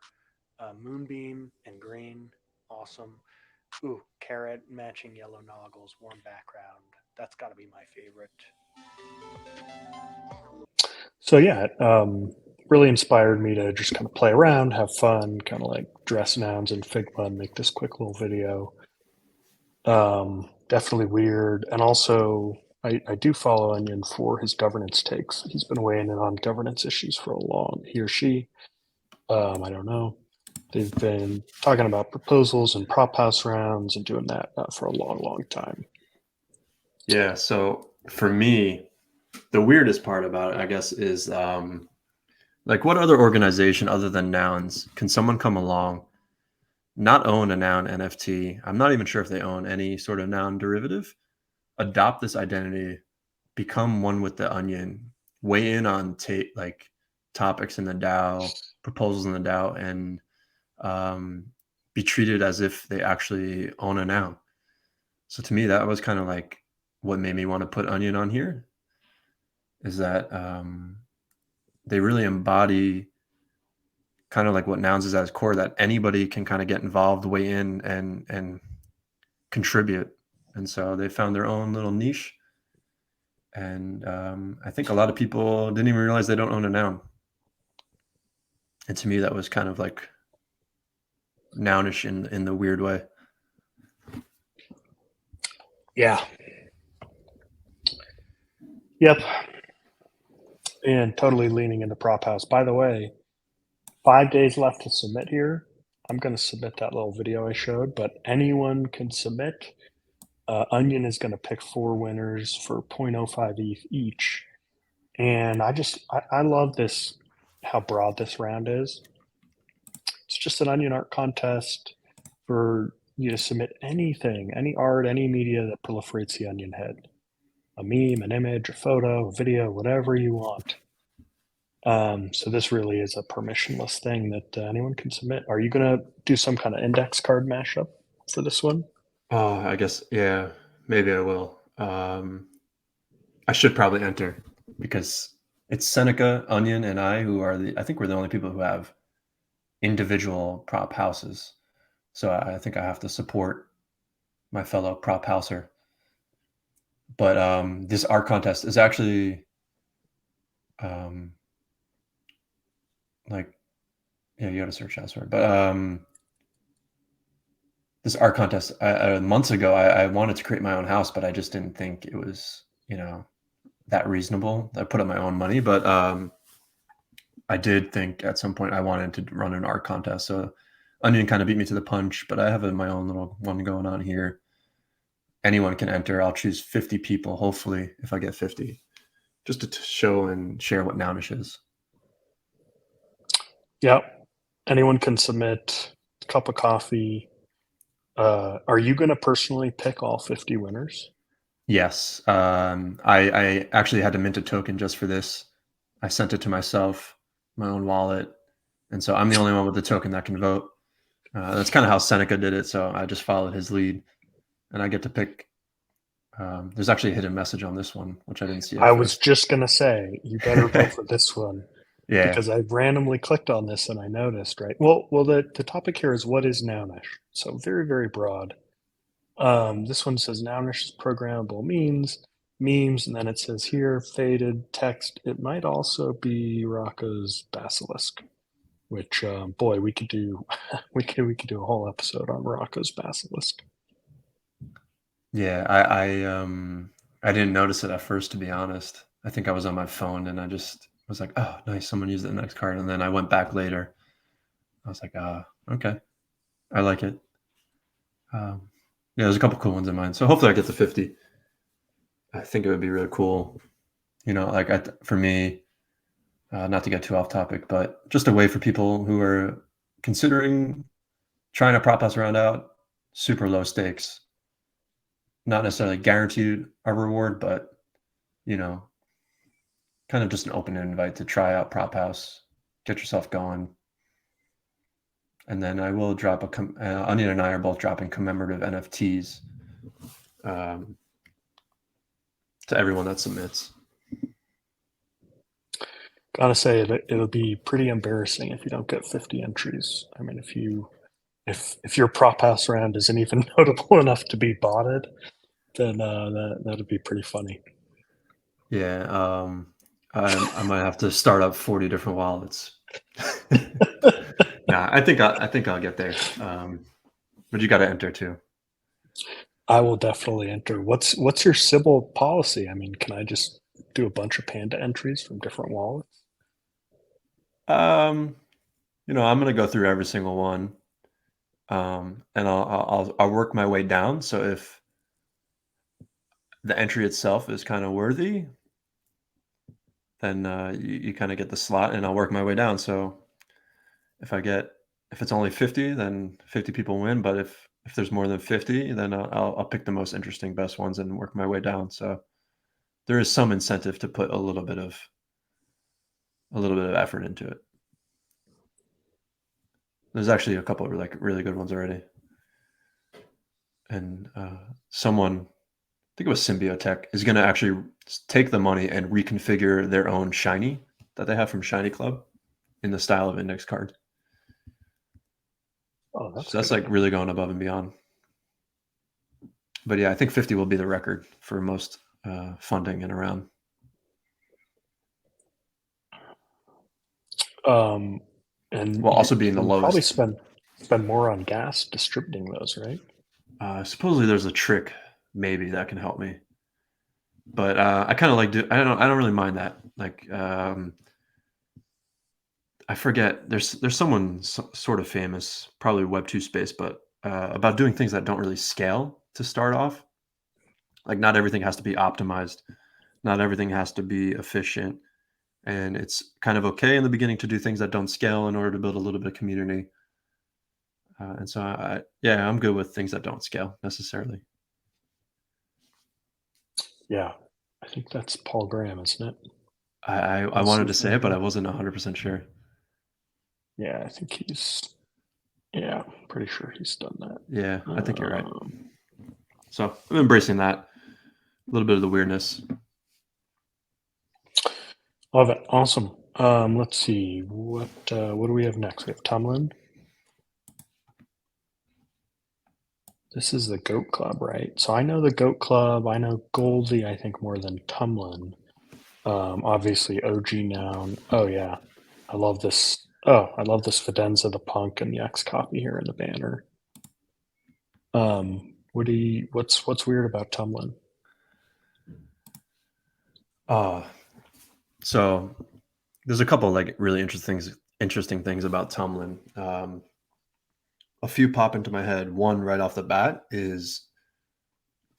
[SPEAKER 1] Moonbeam and green, awesome. Ooh, carrot matching yellow noggles, warm background. That's got to be my favorite. So yeah, really inspired me to just kind of play around, have fun, kind of like dress nouns in Figma and make this quick little video. Definitely weird. And also, I do follow Onion for his governance takes. He's been weighing in on governance issues for he or she. I don't know. They've been talking about proposals and prop house rounds and doing that for a long time.
[SPEAKER 2] Yeah. So for me, the weirdest part about it, I guess, is like what other organization other than nouns can someone come along, not own a noun NFT? I'm not even sure if they own any sort of noun derivative. Adopt this identity, become one with the onion, weigh in on like topics in the DAO, proposals in the DAO, and be treated as if they actually own a noun. So to me, that was kind of like what made me want to put Onion on here, is that they really embody kind of like what nouns is at its core, that anybody can kind of get involved, weigh in, and contribute. And so they found their own little niche. And I think a lot of people didn't even realize they don't own a noun. And to me, that was kind of like nounish in the weird way.
[SPEAKER 1] Yeah. Yep. And totally leaning into prop house. By the way, 5 days left to submit here. I'm going to submit that little video I showed, but anyone can submit. Onion is going to pick 4 winners for 0.05 ETH each. And I love this, how broad this round is. It's just an Onion art contest for you to submit anything, any art, any media that proliferates the Onion head. A meme, an image, a photo, a video, whatever you want. So this really is a permissionless thing that anyone can submit. Are you going to do some kind of index card mashup for this one?
[SPEAKER 2] I guess, yeah, maybe I will. I should probably enter because it's Seneca, Onion, and I who are I think we're the only people who have individual prop houses. So I think I have to support my fellow prop houser. But this art contest is actually like, yeah, you got to search house for it. But this art contest, months ago, I wanted to create my own house, but I just didn't think it was, that reasonable. I put up my own money, but I did think at some point I wanted to run an art contest. So Onion kind of beat me to the punch, but I have my own little one going on here. Anyone can enter. I'll choose 50 people, hopefully, if I get 50, just to show and share what nounish is.
[SPEAKER 1] Yep. Anyone can submit a cup of coffee. Are you going to personally pick all 50 winners?
[SPEAKER 2] Yes. I actually had to mint a token just for this. I sent it to myself, my own wallet. And so I'm the only one with the token that can vote. That's kind of how Seneca did it. So I just followed his lead, and I get to pick. There's actually a hidden message on this one, which I didn't see at
[SPEAKER 1] I
[SPEAKER 2] first.
[SPEAKER 1] was just going to say, you better vote for this one.
[SPEAKER 2] Yeah.
[SPEAKER 1] Because I randomly clicked on this and I noticed, right? Well, the topic here is what is nounish? So very, very broad. This one says nounish is programmable memes, and then it says here faded text. It might also be Rocco's basilisk, which boy, we could do we could do a whole episode on Rocco's basilisk.
[SPEAKER 2] Yeah, I didn't notice it at first, to be honest. I think I was on my phone and I just was like, oh, nice, someone used the next card. And then I went back later. I was like, okay, I like it. Yeah, there's a couple cool ones in mind. So hopefully I get to 50. I think it would be really cool. Like for me, not to get too off topic, but just a way for people who are considering trying to prop us around out, super low stakes. Not necessarily guaranteed a reward, but kind of just an open invite to try out Prop House, get yourself going. And then I will drop Onion and I are both dropping commemorative NFTs to everyone that submits.
[SPEAKER 1] Gotta say, it'll be pretty embarrassing if you don't get 50 entries. I mean, if your prop house round isn't even notable enough to be botted, then that'd be pretty funny.
[SPEAKER 2] Yeah, I might have to start up 40 different wallets. Nah, I think I'll get there. But you got to enter too.
[SPEAKER 1] I will definitely enter. What's your Sybil policy? I mean, can I just do a bunch of Panda entries from different wallets?
[SPEAKER 2] I'm gonna go through every single one, and I'll work my way down. So if the entry itself is kind of worthy, then you kind of get the slot, and I'll work my way down. So if it's only 50, then 50 people win. But if there's more than 50, then I'll pick the most interesting, best ones and work my way down. So there is some incentive to put a little bit of a little bit of effort into it. There's actually a couple of like really good ones already. And someone, I think it was Symbiotech, is going to actually take the money and reconfigure their own Shiny that they have from Shiny Club in the style of index card.
[SPEAKER 1] Oh, that's
[SPEAKER 2] So that's
[SPEAKER 1] good.
[SPEAKER 2] like really going above and beyond. But yeah, I think 50 will be the record for most funding in a round.
[SPEAKER 1] And
[SPEAKER 2] While also being the
[SPEAKER 1] you probably
[SPEAKER 2] lowest.
[SPEAKER 1] spend more on gas distributing those, right?
[SPEAKER 2] Supposedly there's a trick maybe that can help me. But I kind of like I don't really mind that. Like I forget. There's someone sort of famous, probably Web2 space, but about doing things that don't really scale to start off. Like not everything has to be optimized, not everything has to be efficient, and it's kind of okay in the beginning to do things that don't scale in order to build a little bit of community. And so yeah, I'm good with things that don't scale necessarily.
[SPEAKER 1] Yeah, I think that's Paul Graham, isn't it?
[SPEAKER 2] I
[SPEAKER 1] That's
[SPEAKER 2] wanted to
[SPEAKER 1] his
[SPEAKER 2] say it, but
[SPEAKER 1] name.
[SPEAKER 2] I wasn't 100% sure.
[SPEAKER 1] Yeah, I think he's. Yeah, pretty sure he's done that.
[SPEAKER 2] Yeah, I think you're right. So I'm embracing that. A little bit of the weirdness.
[SPEAKER 1] Love it. Awesome. Let's see. What do we have next? We have Tumlin. This is the Goat Club, right? So I know the Goat Club. I know Goldie, I think, more than Tumlin. Obviously, OG Noun. Oh, yeah. I love this. Oh, I love this Fidenza the Punk and the X copy here in the banner. What's weird about Tumlin?
[SPEAKER 2] So there's a couple like really interesting things about Tumlin. A few pop into my head. One right off the bat is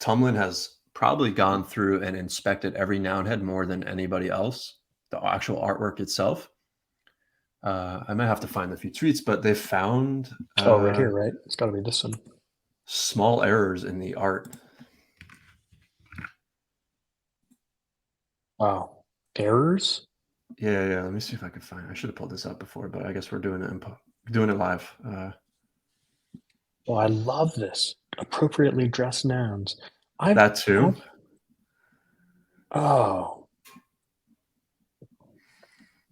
[SPEAKER 2] Tumlin has probably gone through and inspected every noun head more than anybody else. The actual artwork itself. I might have to find a few tweets, but they found
[SPEAKER 1] Oh, right here, right? It's got to be this one.
[SPEAKER 2] small errors in the art.
[SPEAKER 1] Wow. Errors?
[SPEAKER 2] Yeah. Let me see if I can find. I should have pulled this up before, but I guess we're doing it live.
[SPEAKER 1] Oh, I love this. Appropriately dressed nouns.
[SPEAKER 2] That too.
[SPEAKER 1] Oh,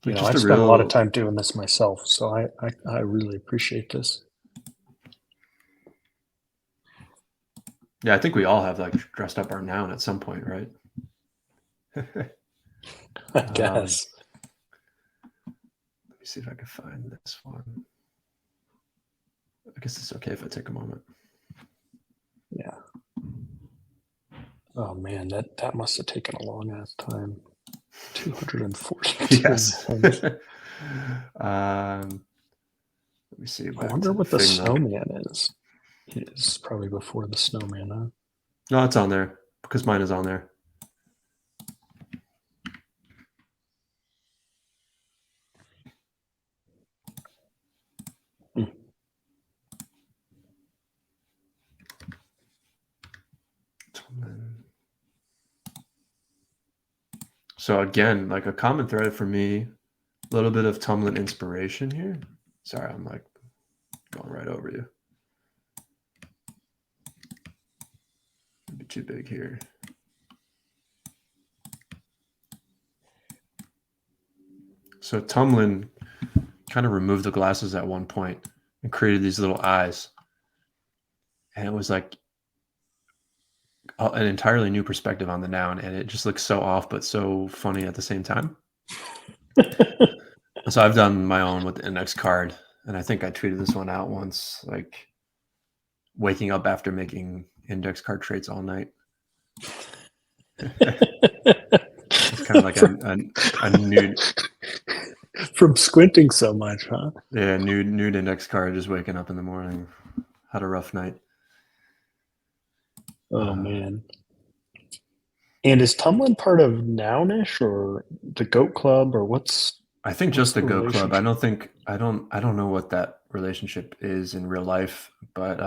[SPEAKER 2] Like just
[SPEAKER 1] I've
[SPEAKER 2] a
[SPEAKER 1] spent a lot of
[SPEAKER 2] real.
[SPEAKER 1] time doing this myself, so I really appreciate this.
[SPEAKER 2] Yeah, I think we all have like dressed up our noun at some point, right?
[SPEAKER 1] I guess.
[SPEAKER 2] Let me see if I can find this one. I guess it's okay if I take a moment.
[SPEAKER 1] Yeah. Oh man, that must have taken a long ass time. 240.
[SPEAKER 2] Yes. Let me see.
[SPEAKER 1] I wonder what the snowman is. It's probably before the snowman, huh?
[SPEAKER 2] No, it's on there because mine is on there. So again, like a common thread for me, a little bit of Tumlin inspiration here. Sorry, I'm like going right over you. Be too big here. So Tumlin kind of removed the glasses at one point and created these little eyes. And it was like an entirely new perspective on the noun. And it just looks so off, but so funny at the same time. So I've done my own with the index card. And I think I tweeted this one out once, like waking up after making index card traits all night. It's kind of like a nude.
[SPEAKER 1] From squinting so much, huh?
[SPEAKER 2] Yeah, nude index card, just waking up in the morning. Had a rough night.
[SPEAKER 1] Oh man. And is Tumlin part of Nounish or the Goat Club or what's?
[SPEAKER 2] I think just the Go Club. I
[SPEAKER 1] relationship?
[SPEAKER 2] don't know what that relationship is in real life, but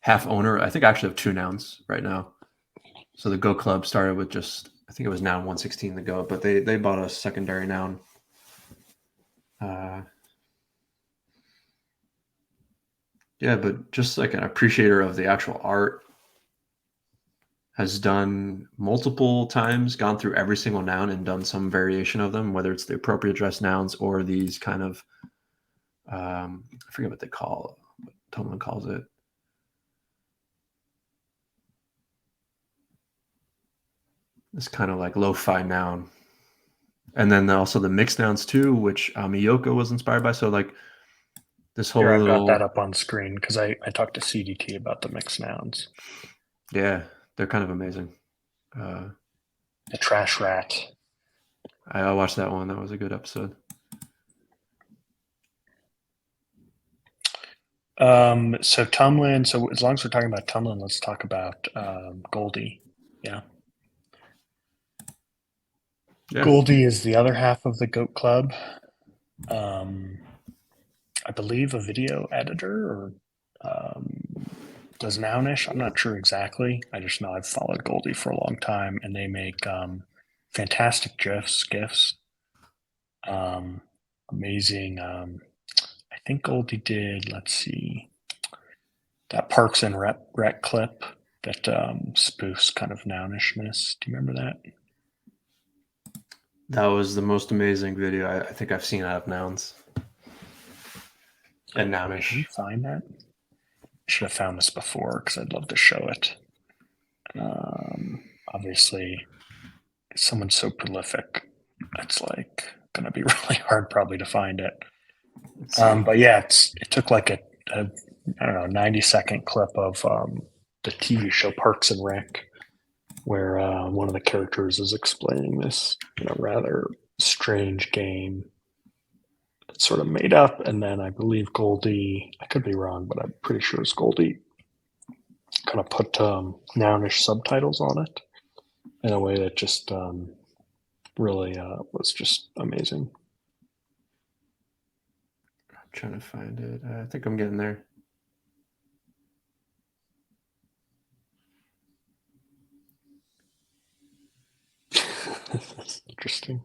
[SPEAKER 2] half owner. I think I actually have two nouns right now. So the Go Club started with just I think it was noun 116 the Go, but they bought a secondary noun Yeah, but just like an appreciator of the actual art, has done multiple times, gone through every single noun and done some variation of them, whether it's the appropriate dressed nouns or these kind of I forget what Tomlin calls it. It's kind of like lo-fi noun. And then also the mixed nouns too, which Miyoko was inspired by. So like this whole
[SPEAKER 1] Here, I've got that
[SPEAKER 2] little,
[SPEAKER 1] up on screen because I talked to CDT about the mixed nouns.
[SPEAKER 2] yeah, they're kind of amazing.
[SPEAKER 1] The trash rat.
[SPEAKER 2] I watched that one. That was a good episode.
[SPEAKER 1] So Tumlin. So as long as we're talking about Tumlin, let's talk about Goldie. Yeah.
[SPEAKER 2] Yeah.
[SPEAKER 1] Goldie is the other half of the Goat Club. I believe a video editor or does nounish. I'm not sure exactly. I just know I've followed Goldie for a long time, and they make fantastic GIFs. Amazing. I think Goldie did. Let's see, that Parks and Rec clip that spoofs kind of nounishness. Do you remember that?
[SPEAKER 2] That was the most amazing video I think I've seen out of nouns and
[SPEAKER 1] Can you
[SPEAKER 2] nounish.
[SPEAKER 1] find that? I should have found this before because I'd love to show it. Obviously, someone so prolific, it's like going to be really hard probably to find it. But yeah, it took like a I don't know 90-second clip of the TV show Parks and Rec, where one of the characters is explaining this rather strange game that's sort of made up, and then I believe Goldie, I could be wrong, but I'm pretty sure it's Goldie, kind of put nounish subtitles on it in a way that just really was just amazing.
[SPEAKER 2] I'm trying to find it. I think I'm getting there.
[SPEAKER 1] That's interesting.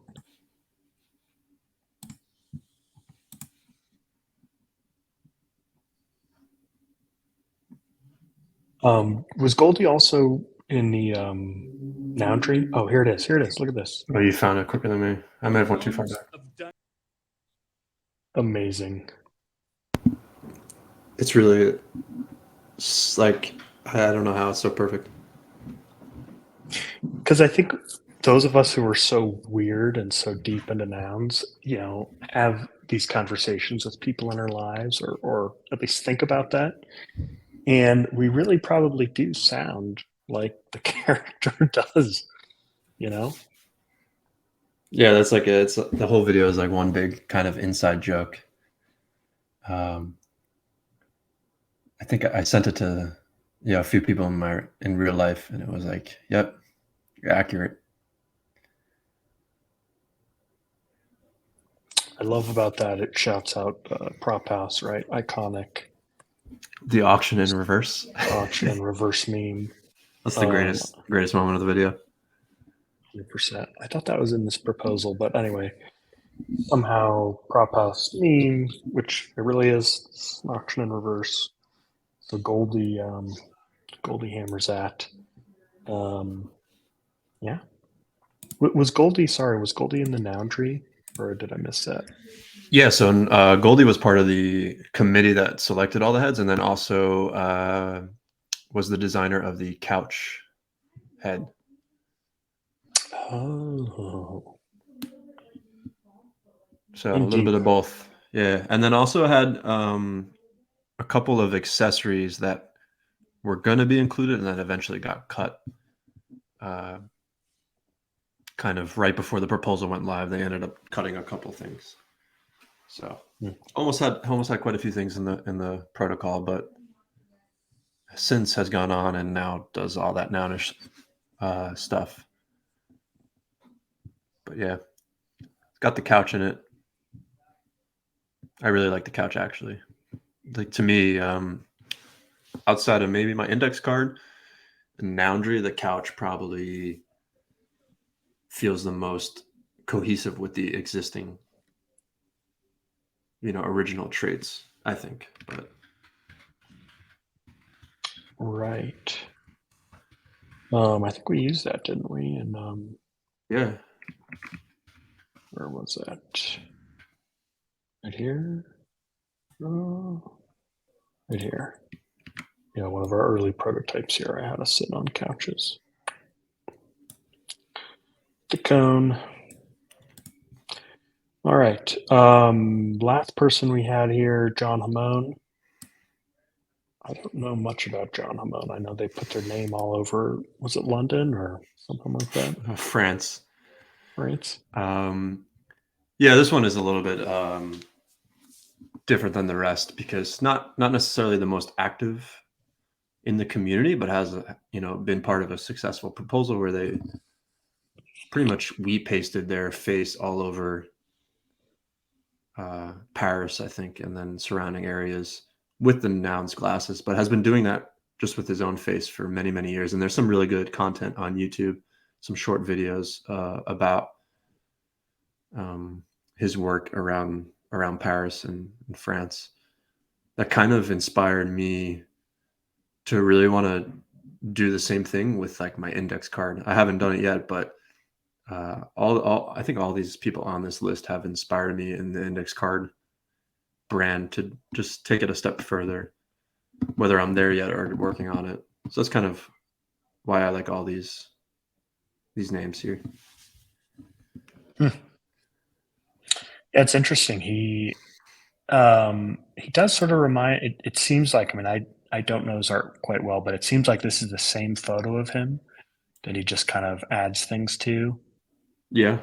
[SPEAKER 1] Was Goldie also in the noun tree? Oh, here it is. Here it is. Look at this.
[SPEAKER 2] Oh, you found it quicker than me. I might have went too far back.
[SPEAKER 1] Amazing.
[SPEAKER 2] It's really like I don't know how it's so perfect.
[SPEAKER 1] Because I think those of us who are so weird and so deep into nouns, have these conversations with people in our lives, or at least think about that. And we really probably do sound like the character does,
[SPEAKER 2] Yeah, that's like it's the whole video is like one big kind of inside joke. I think I sent it to a few people in real life, and it was like, "Yep, you're accurate."
[SPEAKER 1] I love about that. It shouts out prop house, right? Iconic
[SPEAKER 2] The auction in reverse.
[SPEAKER 1] auction and reverse meme.
[SPEAKER 2] That's the greatest moment of the video.
[SPEAKER 1] 100%. I thought that was in this proposal, but anyway, somehow prop house meme, which it really is, auction in reverse. So Goldie hammers at. Yeah. Was Goldie in the noun tree, or did I miss that?
[SPEAKER 2] Yeah, so Goldie was part of the committee that selected all the heads, and then also was the designer of the couch head.
[SPEAKER 1] Oh.
[SPEAKER 2] So a little
[SPEAKER 1] Indeed.
[SPEAKER 2] bit of both. Yeah. And then also had a couple of accessories that were going to be included and then eventually got cut. Kind of right before the proposal went live, they ended up cutting a couple things. So almost had quite a few things in the protocol, but since has gone on and now does all that nounish stuff. But yeah, got the couch in it. I really like the couch actually. Like to me, outside of maybe my index card, the Noundry, the couch probably feels the most cohesive with the existing original traits, I think. But
[SPEAKER 1] right. I think we used that, didn't we? And
[SPEAKER 2] yeah.
[SPEAKER 1] where was that? Right here? Right here. Yeah, one of our early prototypes here. I had us sitting on couches. The cone. All right. Last person we had here, John Hamon. I don't know much about John Hamon. I know they put their name all over. Was it London or something like that?
[SPEAKER 2] France.
[SPEAKER 1] Right.
[SPEAKER 2] Yeah, this one is a little bit different than the rest because not necessarily the most active in the community, but has been part of a successful proposal where they pretty much we pasted their face all over Paris, I think, and then surrounding areas with the nouns glasses, but has been doing that just with his own face for many, many years. And there's some really good content on YouTube, some short videos about his work around Paris and France. That kind of inspired me to really want to do the same thing with like my index card. I haven't done it yet, but I think all these people on this list have inspired me in the index card brand to just take it a step further, whether I'm there yet or working on it. So that's kind of why I like all these names here.
[SPEAKER 1] Yeah, it's interesting. He does sort of remind. It seems like. I mean, I don't know his art quite well, but it seems like this is the same photo of him that he just kind of adds things to.
[SPEAKER 2] Yeah,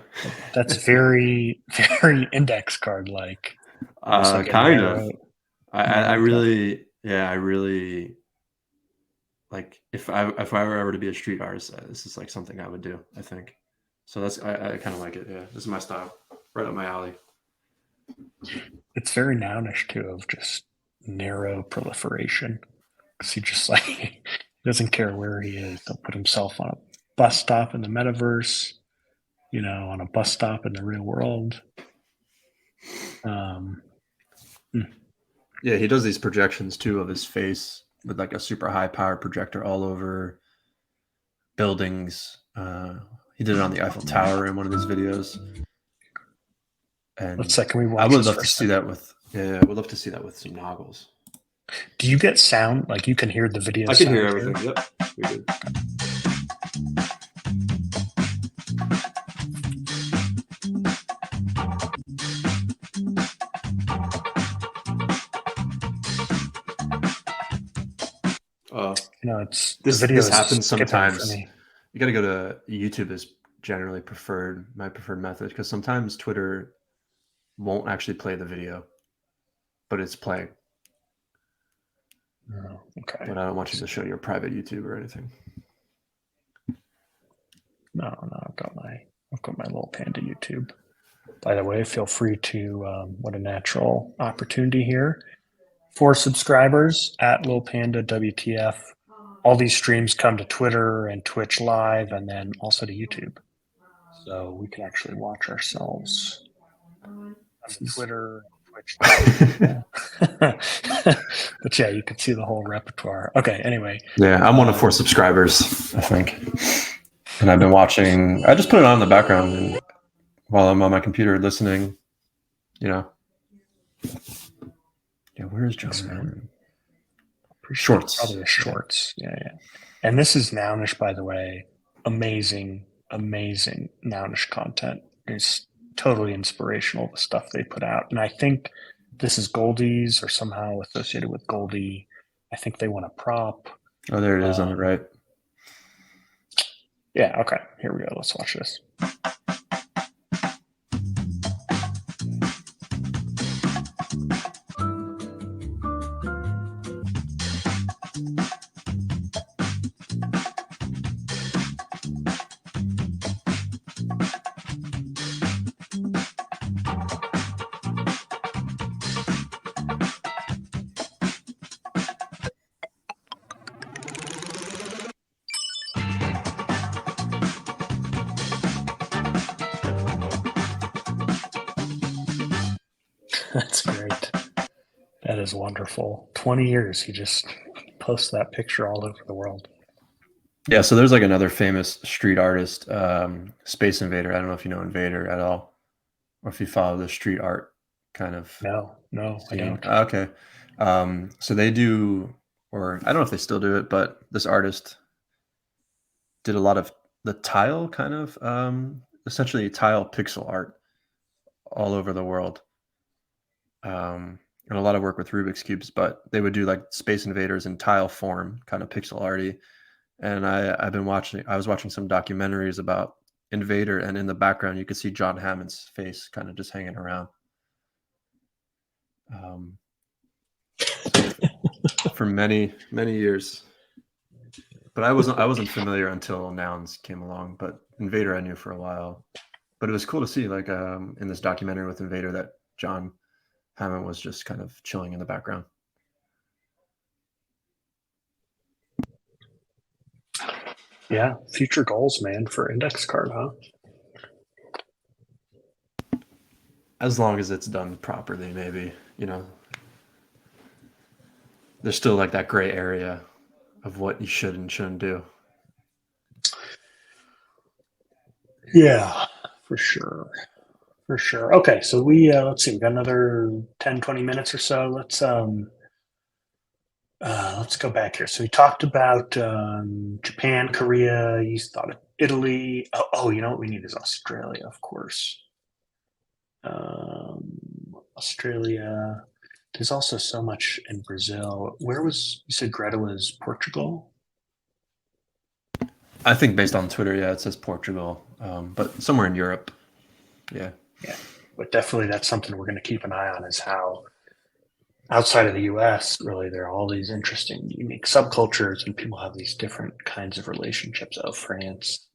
[SPEAKER 1] That's very, very index card like, almost like a
[SPEAKER 2] kind of.
[SPEAKER 1] narrow.
[SPEAKER 2] I really, yeah, I really like if I were ever to be a street artist, this is like something I would do. I think so. I kind of like it. Yeah, this is my style, right up my alley.
[SPEAKER 1] It's very nounish too, of just narrow proliferation. Because he just like he doesn't care where he is. He'll put himself on a bus stop in the metaverse, on a bus stop in the real world.
[SPEAKER 2] Yeah, he does these projections too of his face with like a super high power projector all over buildings. He did it on the Eiffel Tower in one of his videos. And
[SPEAKER 1] Let's say, can we watch
[SPEAKER 2] I would
[SPEAKER 1] this
[SPEAKER 2] love
[SPEAKER 1] for
[SPEAKER 2] to
[SPEAKER 1] a
[SPEAKER 2] see
[SPEAKER 1] second?
[SPEAKER 2] that with I would love to see that with some noggles.
[SPEAKER 1] Do you get sound? Like you can hear the video
[SPEAKER 2] I can hear
[SPEAKER 1] sound
[SPEAKER 2] everything.
[SPEAKER 1] here?
[SPEAKER 2] Yep, we good.
[SPEAKER 1] It's
[SPEAKER 2] this
[SPEAKER 1] the video
[SPEAKER 2] this
[SPEAKER 1] is
[SPEAKER 2] happens
[SPEAKER 1] skipping for
[SPEAKER 2] sometimes.
[SPEAKER 1] me.
[SPEAKER 2] You got to go to YouTube is generally my preferred method because sometimes Twitter won't actually play the video, but it's playing.
[SPEAKER 1] Oh, okay.
[SPEAKER 2] But I don't want you to show your private YouTube or anything.
[SPEAKER 1] No, I've got my little panda YouTube. By the way, feel free to. What a natural opportunity here for subscribers at Lil Panda WTF. All these streams come to Twitter and Twitch Live, and then also to YouTube, so we can actually watch ourselves on Twitter, Twitch Live. But yeah, you can see the whole repertoire. Okay, anyway.
[SPEAKER 2] Yeah, I'm one of 4 subscribers, I think. And I've been watching. I just put it on in the background and while I'm on my computer listening. Yeah, where is John? Shorts.
[SPEAKER 1] Probably shorts. Yeah. And this is nounish, by the way. Amazing nounish content. It's totally inspirational, the stuff they put out. And I think this is Goldie's or somehow associated with Goldie. I think they want a prop.
[SPEAKER 2] Oh, there it is on the right.
[SPEAKER 1] Yeah, okay. Here we go. Let's watch this. That's great. That is wonderful. 20 years, he just posts that picture all over the world.
[SPEAKER 2] Yeah, so there's like another famous street artist, Space Invader. I don't know if you know Invader at all, or if you follow the street art kind of
[SPEAKER 1] No, I
[SPEAKER 2] scene.
[SPEAKER 1] don't.
[SPEAKER 2] Okay. So they do, or I don't know if they still do it, but this artist did a lot of the tile kind of, essentially tile pixel art all over the world. And a lot of work with Rubik's cubes, but they would do like Space Invaders in tile form, kind of pixel arty. And I was watching some documentaries about Invader, and in the background you could see John Hammond's face kind of just hanging around. So for many years, but I wasn't familiar until Nouns came along. But Invader I knew for a while. But it was cool to see, like, in this documentary with Invader, that John Hammond was just kind of chilling in the background.
[SPEAKER 1] Yeah, future goals, man, for index card, huh?
[SPEAKER 2] As long as it's done properly, maybe, there's still like that gray area of what you should and shouldn't do.
[SPEAKER 1] Yeah, for sure. For sure. Okay, so let's see, we got another 10, 20 minutes or so. Let's go back here. So we talked about Japan, Korea, you thought of Italy. Oh, you know what we need is Australia, of course. Australia. There's also so much in Brazil. You said Greta was Portugal?
[SPEAKER 2] I think based on Twitter, yeah, it says Portugal, but somewhere in Europe. Yeah.
[SPEAKER 1] Yeah, but definitely that's something we're going to keep an eye on, is how outside of the US, really, there are all these interesting, unique subcultures, and people have these different kinds of relationships. Oh, France.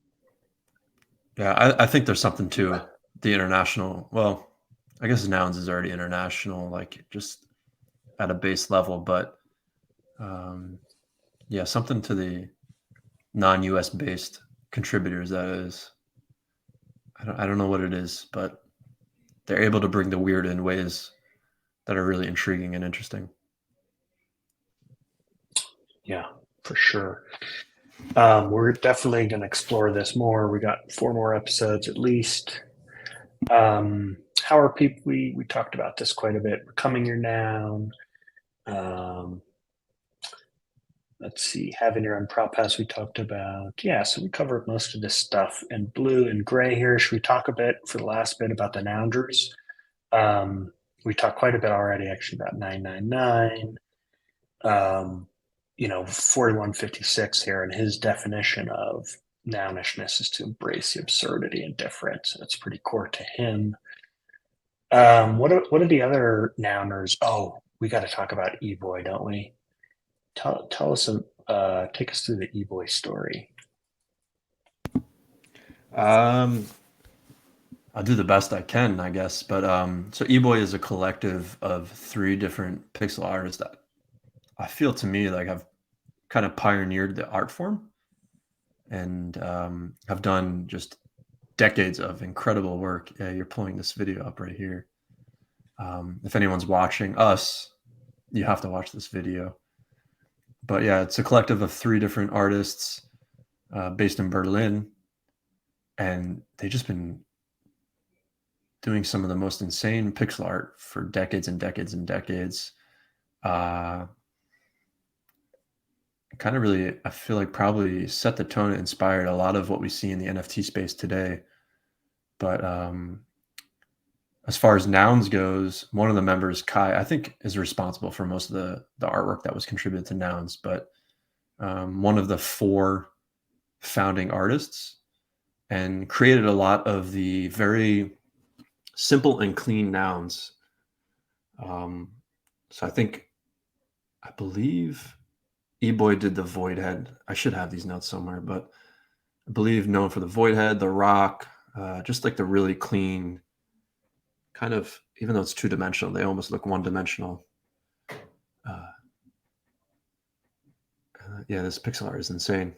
[SPEAKER 2] Yeah, I think there's something to the international. Well, I guess Nouns is already international, like just at a base level, but um, yeah, something to the non-US based contributors. That is, I don't know what it is, but they're able to bring the weird in ways that are really intriguing and interesting.
[SPEAKER 1] Yeah, for sure. We're definitely going to explore this more. We got 4 more episodes at least. How are people? We talked about this quite a bit. Becoming your noun. Um, let's see, having your own prop house. We talked about. Yeah, so we covered most of this stuff in blue and gray here. Should we talk a bit for the last bit about the nounders? Um, we talked quite a bit already, actually, about 999. 4156 here, and his definition of nounishness is to embrace the absurdity and difference. That's pretty core to him. What are the other nouners? Oh, we got to talk about E-Boy, don't we? Tell us, take us through the E-Boy story.
[SPEAKER 2] Um, I'll do the best I can, I guess. But so eBoy is a collective of 3 different pixel artists that I feel, to me, like have kind of pioneered the art form, and have done just decades of incredible work. Yeah, you're pulling this video up right here. If anyone's watching us, you have to watch this video. But yeah, it's a collective of 3 different artists based in Berlin, and they've just been doing some of the most insane pixel art for decades and decades and decades. Uh, Kind of really, I feel like, probably set the tone and inspired a lot of what we see in the NFT space today. But as far as nouns goes, one of the members, Kai, I think is responsible for most of the artwork that was contributed to nouns. But one of the 4 founding artists, and created a lot of the very simple and clean nouns. So I believe eBoy did the Void Head. I should have these notes somewhere, but I believe known for the Void Head, the Rock, just like the really clean kind of, even though it's 2-dimensional, they almost look 1-dimensional. Yeah, this pixel art is insane.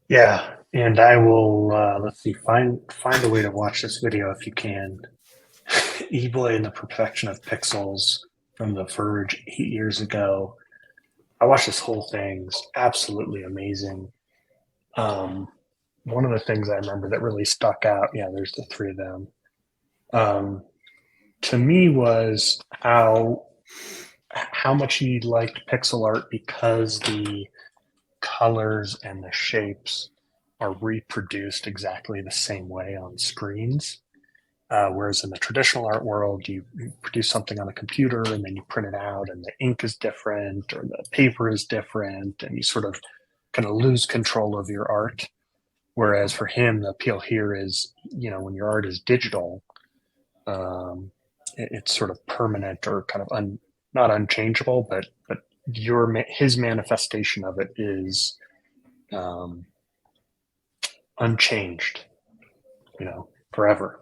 [SPEAKER 1] Yeah, And I will let's see, find a way to watch this video if you can. E-Boy and the Perfection of Pixels from The Verge 8 years ago. I watched this whole thing. It's absolutely amazing. Um, One of the things I remember that really stuck out, yeah, there's the three of them. Um, to me was how much he liked pixel art because the colors and the shapes are reproduced exactly the same way on screens. Whereas in the traditional art world, you produce something on a computer and then you print it out, and the ink is different or the paper is different, and you sort of kind of lose control of your art. Whereas for him, the appeal here is, when your art is digital, um, it's sort of permanent or kind of not unchangeable, but his manifestation of it is um, unchanged, forever.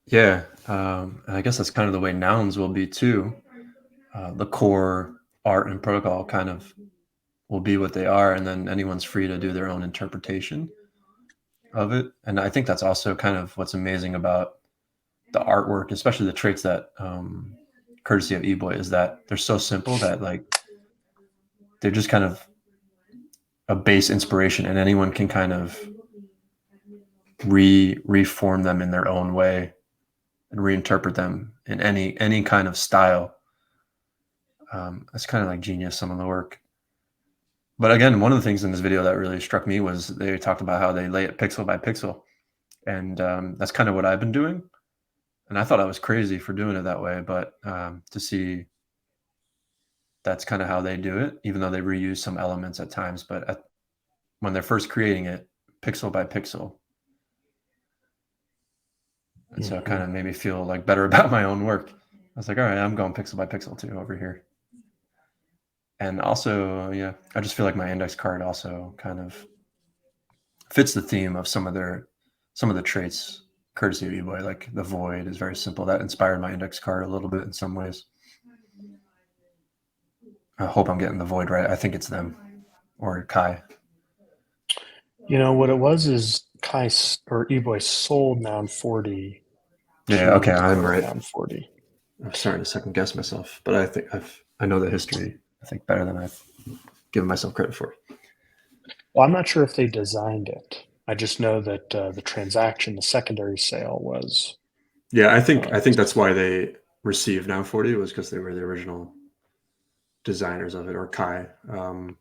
[SPEAKER 2] Yeah, and I guess that's kind of the way nouns will be too. The core art and protocol kind of will be what they are, and then anyone's free to do their own interpretation of it. And I think that's also kind of what's amazing about the artwork, especially the traits that courtesy of eBoy, is that they're so simple that like they're just kind of a base inspiration, and anyone can kind of reform them in their own way and reinterpret them in any kind of style. It's kind of like genius, some of the work. But again, one of the things in this video that really struck me was they talked about how they lay it pixel by pixel, and that's kind of what I've been doing. And I thought I was crazy for doing it that way, but to see that's kind of how they do it, even though they reuse some elements at times. But when they're first creating it, pixel by pixel, and so it kind of made me feel like better about my own work. I was like, all right, I'm going pixel by pixel too over here. And also, yeah, I just feel like my index card also kind of fits the theme of some of the traits courtesy of eBoy. Like the void is very simple. That inspired my index card a little bit in some ways. I hope I'm getting the void right. I think it's them or Kai.
[SPEAKER 1] What it was is Kai or eBoy sold Noun 40
[SPEAKER 2] Yeah,
[SPEAKER 1] to
[SPEAKER 2] okay, I'm
[SPEAKER 1] develop
[SPEAKER 2] right.
[SPEAKER 1] Noun 40.
[SPEAKER 2] I'm starting to second guess myself, but I think I know the history. I think better than I've given myself credit for.
[SPEAKER 1] Well, I'm not sure if they designed it. I just know that the transaction, the secondary sale, was.
[SPEAKER 2] Yeah, I think that's why they received Now 40 was because they were the original designers of it, or Kai, and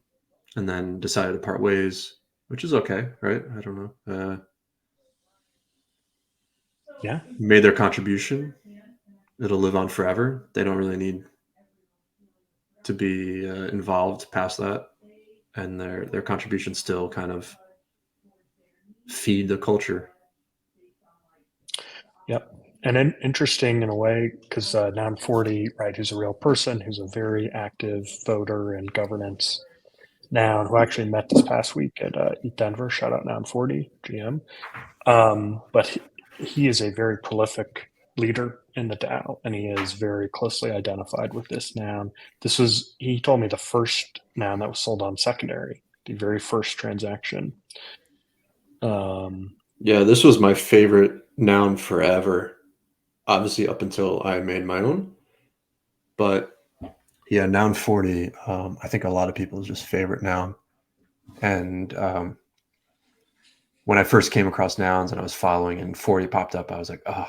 [SPEAKER 2] then decided to part ways, which is okay, right? I don't know.
[SPEAKER 1] Yeah.
[SPEAKER 2] Made their contribution. It'll live on forever. They don't really need to be involved past that, and their contributions still kind of feed the culture.
[SPEAKER 1] Yep. And then interesting in a way, because Noun 40, right, who's a real person, who's a very active voter and governance Noun, who actually met this past week at Eat Denver. Shout out Noun 40 GM. But he is a very prolific leader in the DAO, and he is very closely identified with this noun. He told me, the first noun that was sold on secondary, the very first transaction.
[SPEAKER 2] Yeah, this was my favorite noun forever. Obviously, up until I made my own, but yeah, noun 40. I think a lot of people's just favorite noun. And when I first came across nouns and I was following and 40 popped up, I was like, oh,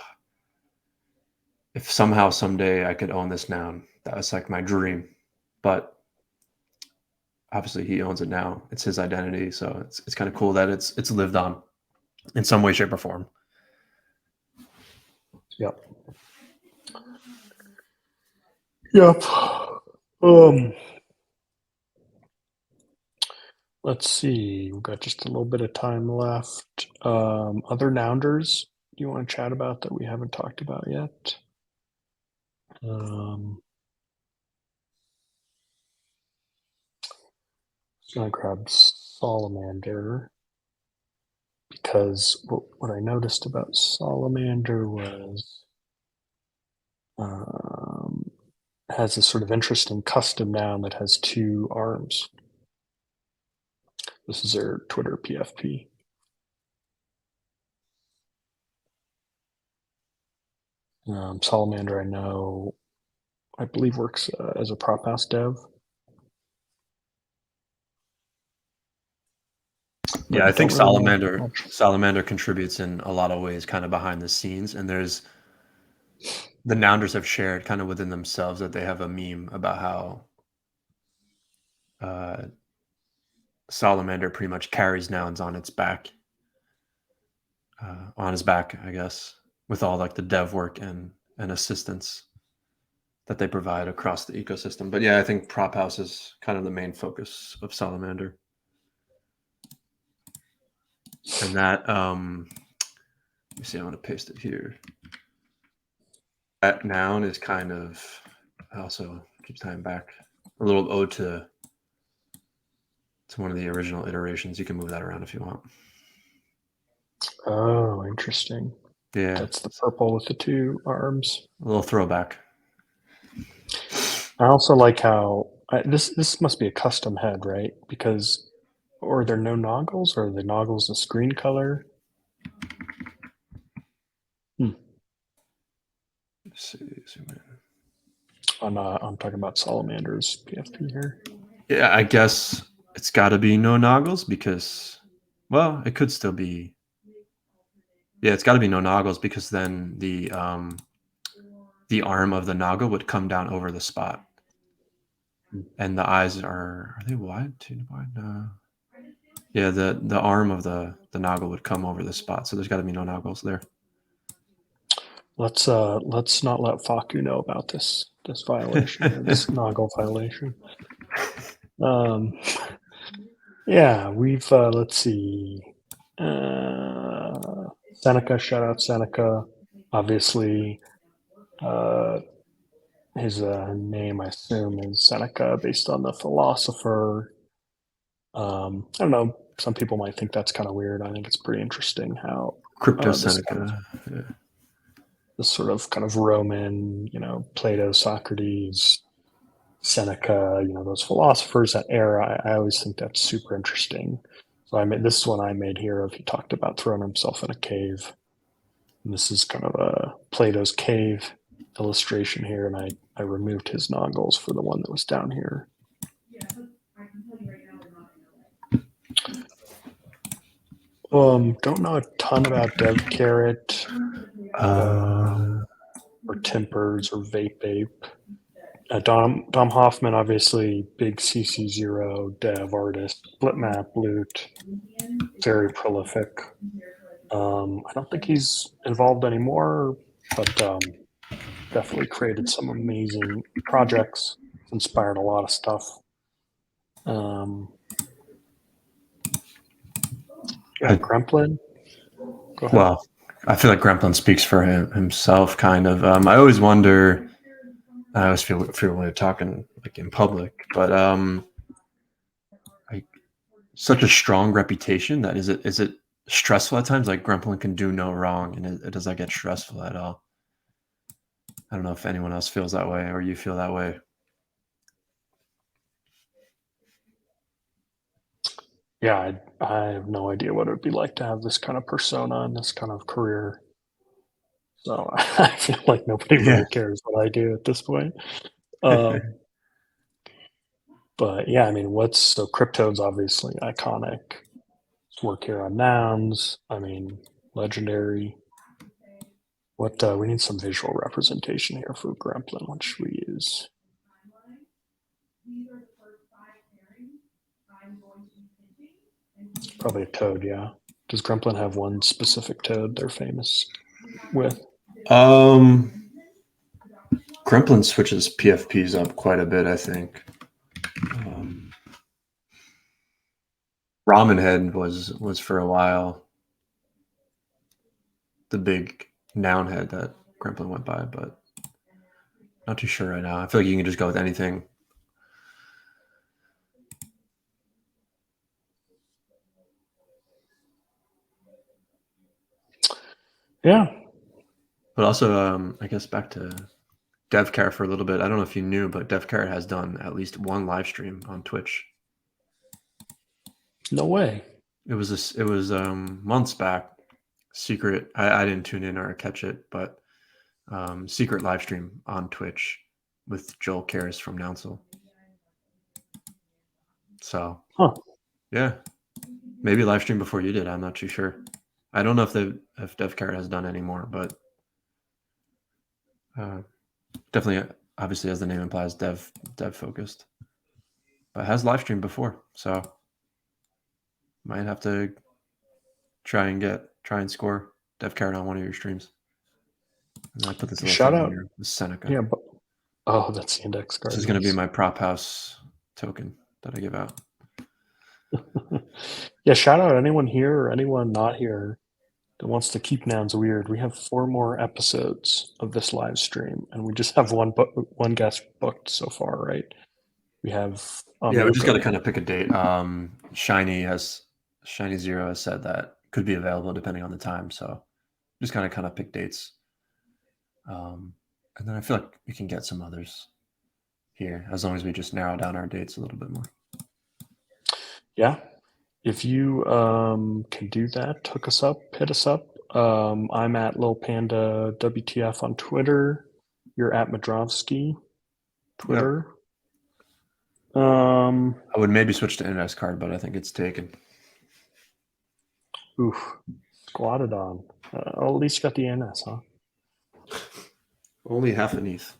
[SPEAKER 2] if somehow someday I could own this noun, that was like my dream. But obviously he owns it now. It's his identity. So it's kind of cool that it's lived on in some way, shape, or form.
[SPEAKER 1] Yep. Yep. Let's see. We've got just a little bit of time left. Other nounders you want to chat about that we haven't talked about yet? Just gonna grab Salamander, because what I noticed about Salamander was has this sort of interesting custom noun that has two arms. This is their Twitter PFP. Salamander, I believe works as a prop.house dev.
[SPEAKER 2] Yeah, I think
[SPEAKER 1] Really know
[SPEAKER 2] Salamander contributes in a lot of ways, kind of behind the scenes. And the Nounders have shared kind of within themselves that they have a meme about how Salamander pretty much carries nouns on its back, on his back, I guess, with all like the dev work and assistance that they provide across the ecosystem. But yeah, I think Prop House is kind of the main focus of Salamander. And that, let me see, I'm going to paste it here. That noun is kind of, also keeps tying back, a little ode to one of the original iterations. You can move that around if you want.
[SPEAKER 1] Oh, interesting.
[SPEAKER 2] Yeah.
[SPEAKER 1] That's the purple with the two arms.
[SPEAKER 2] A little throwback.
[SPEAKER 1] I also like how this must be a custom head, right? Because, or are there no noggles, or are the noggles the screen color?
[SPEAKER 2] Let's see, zoom in.
[SPEAKER 1] I'm talking about Salamander's PFP here.
[SPEAKER 2] Yeah, I guess it's got to be no noggles because, well, it could still be. Yeah, it's got to be no noggles because then the arm of the noggle would come down over the spot, and the eyes are they wide? Too wide? Yeah, the arm of the noggle would come over the spot, so there's got to be no noggles there.
[SPEAKER 1] Let's not let Faku know about this violation, this noggle violation. Yeah, we've let's see. Seneca, shout out Seneca. Obviously, his name, I assume, is Seneca, based on the philosopher. I don't know. Some people might think that's kind of weird. I think it's pretty interesting how
[SPEAKER 2] Crypto
[SPEAKER 1] this
[SPEAKER 2] Seneca.
[SPEAKER 1] this sort of kind of Roman, Plato, Socrates, Seneca, those philosophers, that era. I always think that's super interesting. So this is one I made here of, he talked about throwing himself in a cave. And this is kind of a Plato's cave illustration here, and I removed his noggles for the one that was down here. Don't know a ton about DevCarrot or Tempers or Vape. Dom Hoffman, obviously, big CC0 dev artist, Blipmap, Loot, very prolific. I don't think he's involved anymore, but definitely created some amazing projects, inspired a lot of stuff. Gremplin. Go ahead.
[SPEAKER 2] Well, I feel like Gremplin speaks for himself, kind of. I always wonder. I always feel when we're talking like in public, but like such a strong reputation that is it stressful at times? Like Gremplin can do no wrong, and it does not get stressful at all. I don't know if anyone else feels that way or you feel that way.
[SPEAKER 1] Yeah, I have no idea what it would be like to have this kind of persona and this kind of career. So I feel like nobody really cares what I do at this point. But yeah, I mean, Cryptode's obviously iconic. Let's work here on nouns. I mean, legendary. We need some visual representation here for Gremplin. What should we use? Probably a toad, yeah. Does Gremplin have one specific toad they're famous with?
[SPEAKER 2] Gremplin switches PFPs up quite a bit, I think. Ramen Head was for a while the big noun head that Gremplin went by, but not too sure right now. I feel like you can just go with anything.
[SPEAKER 1] Yeah.
[SPEAKER 2] But also, I guess back to DevCarrot for a little bit. I don't know if you knew, but DevCarrot has done at least one live stream on Twitch.
[SPEAKER 1] No way.
[SPEAKER 2] It was months back. Secret. I didn't tune in or catch it, but secret live stream on Twitch with Joel Karras from Nouncil. So,
[SPEAKER 1] Huh.
[SPEAKER 2] yeah, maybe live stream before you did. I'm not too sure. I don't know if DevCart has done anymore, but definitely, obviously, as the name implies, dev focused. But has live streamed before, so might have to try and score DevCart on one of your streams. And I put this little
[SPEAKER 1] Shout
[SPEAKER 2] thing in
[SPEAKER 1] out.
[SPEAKER 2] here with Seneca.
[SPEAKER 1] Yeah. Oh, that's the index card.
[SPEAKER 2] This is going to be my prop.house token that I give out.
[SPEAKER 1] Yeah, shout out anyone here or anyone not here that wants to keep nouns weird. We have 4 more episodes of this live stream, and we just have one guest booked so far, right? We have
[SPEAKER 2] Yeah, we just got to
[SPEAKER 1] Amoka.
[SPEAKER 2] kind of pick a date. Shiny Zero has said that could be available depending on the time, so just kind of pick dates. And then I feel like we can get some others here as long as we just narrow down our dates a little bit more.
[SPEAKER 1] Yeah, if you can do that, hook us up, hit us up. I'm at Lil Panda WTF on Twitter. You're at Madrovsky, Twitter.
[SPEAKER 2] Yep. I would maybe switch to NS card, but I think it's taken.
[SPEAKER 1] Oof, squatted on. At least you got the NS, huh?
[SPEAKER 2] Only half an ETH.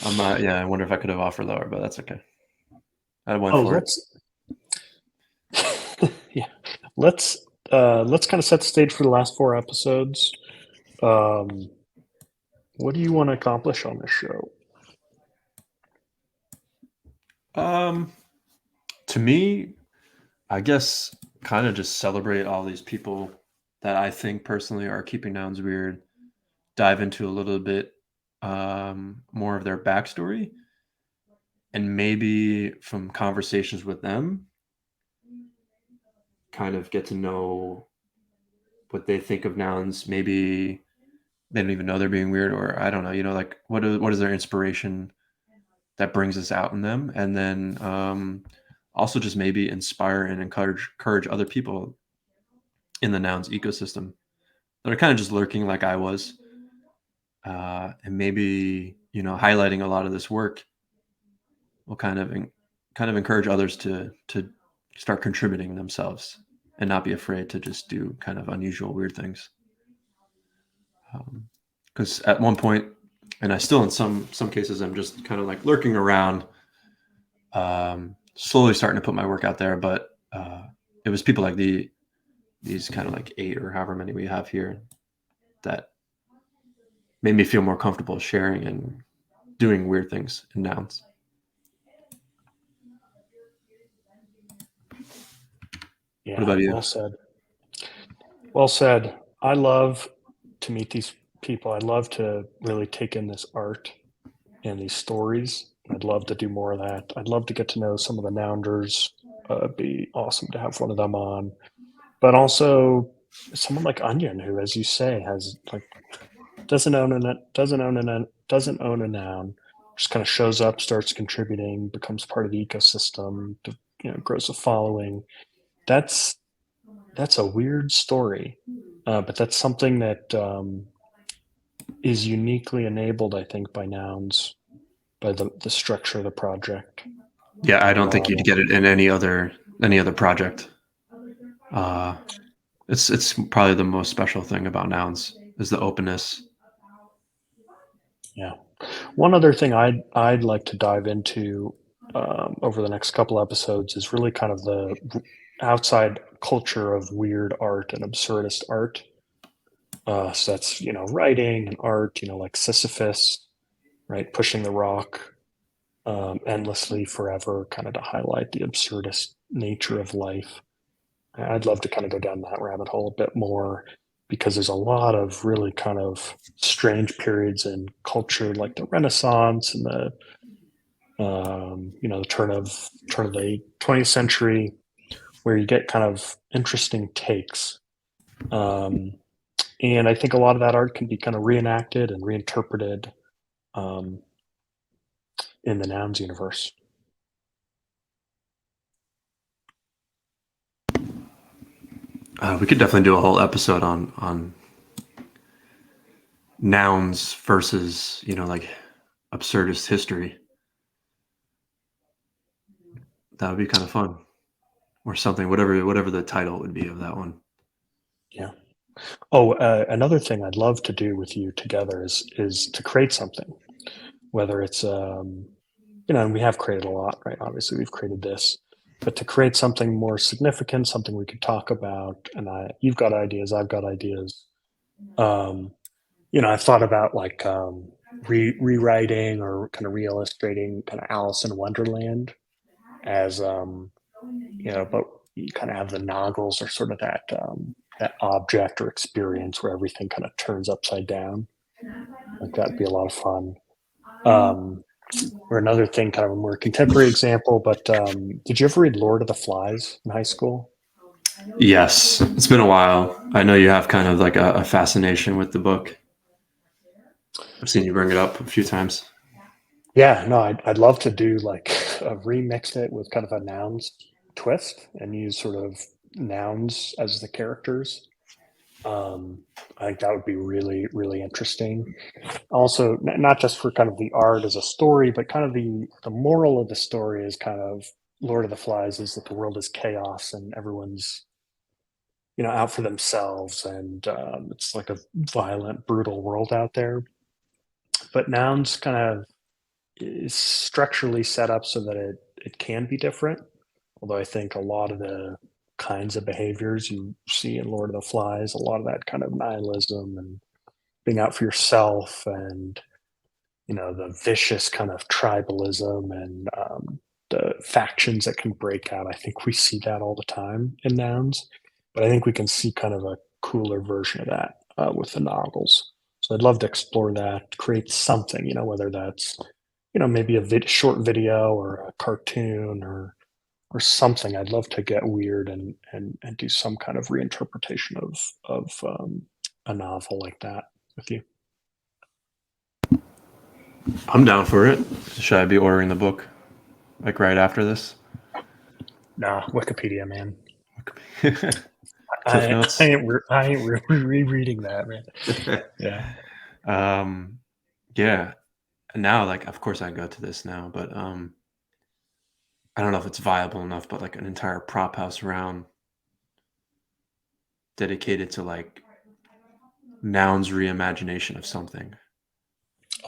[SPEAKER 2] Yeah, I wonder if I could have offered lower, but that's okay. I went for it.
[SPEAKER 1] Yeah, let's kind of set the stage for the last 4 episodes. What do you want to accomplish on this show?
[SPEAKER 2] To me, I guess kind of just celebrate all these people that I think personally are keeping nouns weird. Dive into a little bit more of their backstory, and maybe from conversations with them, kind of get to know what they think of nouns. Maybe they don't even know they're being weird, or I don't know. Like what is their inspiration that brings us out in them, and then also just maybe inspire and encourage other people in the nouns ecosystem that are kind of just lurking like I was, and maybe highlighting a lot of this work will kind of encourage others to start contributing themselves and not be afraid to just do kind of unusual, weird things. Because at one point, and I still in some cases, I'm just kind of like lurking around, slowly starting to put my work out there. But it was people like these kind of like 8 or however many we have here that made me feel more comfortable sharing and doing weird things in nouns.
[SPEAKER 1] Yeah,
[SPEAKER 2] what about you?
[SPEAKER 1] well said. Well said. I love to meet these people. I love to really take in this art and these stories. I'd love to do more of that. I'd love to get to know some of the nounders. It'd be awesome to have one of them on. But also someone like Onion, who, as you say, has like doesn't own a noun, just kind of shows up, starts contributing, becomes part of the ecosystem, grows a following. That's a weird story, but that's something that is uniquely enabled, I think, by nouns, by the structure of the project.
[SPEAKER 2] Yeah, I don't think you'd get it in any other project. It's probably the most special thing about nouns is the openness.
[SPEAKER 1] Yeah. One other thing I'd like to dive into over the next couple episodes is really kind of the outside culture of weird art and absurdist art. So that's writing and art, like Sisyphus, right, pushing the rock endlessly forever, kind of to highlight the absurdist nature of life. I'd love to kind of go down that rabbit hole a bit more because there's a lot of really kind of strange periods in culture, like the Renaissance and the the turn of the 20th century, where you get kind of interesting takes. And I think a lot of that art can be kind of reenacted and reinterpreted in the nouns universe.
[SPEAKER 2] We could definitely do a whole episode on nouns versus, like absurdist history. That would be kind of fun, or something. Whatever the title would be of that one.
[SPEAKER 1] Yeah. Oh, another thing I'd love to do with you together is to create something, whether it's and we have created a lot, right? Obviously, we've created this, but to create something more significant, something we could talk about, and you've got ideas, I've got ideas. Um, I've thought about like rewriting or kind of re-illustrating kind of Alice in Wonderland as but you kind of have the noggles or sort of that object or experience where everything kind of turns upside down. Like that'd be a lot of fun. Um, or another thing, kind of a more contemporary example, but did you ever read Lord of the Flies in high school?
[SPEAKER 2] Yes, it's been a while. I know you have kind of like a fascination with the book. I've seen you bring it up a few times.
[SPEAKER 1] Yeah, no, I'd love to do like remix it with kind of a nouns twist and use sort of nouns as the characters. I think that would be really, really interesting. Also, not just for kind of the art as a story, but kind of the moral of the story is kind of Lord of the Flies is that the world is chaos and everyone's out for themselves, and it's like a violent, brutal world out there. But nouns kind of is structurally set up so that it can be different. Although I think a lot of the kinds of behaviors you see in Lord of the Flies, a lot of that kind of nihilism and being out for yourself, and the vicious kind of tribalism and the factions that can break out. I think we see that all the time in nouns, but I think we can see kind of a cooler version of that with the novels. So I'd love to explore that, create something, whether that's maybe a short video or a cartoon or something. I'd love to get weird and do some kind of reinterpretation of a novel like that with you.
[SPEAKER 2] I'm down for it. Should I be ordering the book like right after this?
[SPEAKER 1] Nah, Wikipedia, man.
[SPEAKER 2] Cliff Notes.
[SPEAKER 1] I ain't rereading that, man. Yeah.
[SPEAKER 2] um, yeah. Now, like, of course, I go to this now, but I don't know if it's viable enough. But like an entire prop house round dedicated to like nouns reimagination of something.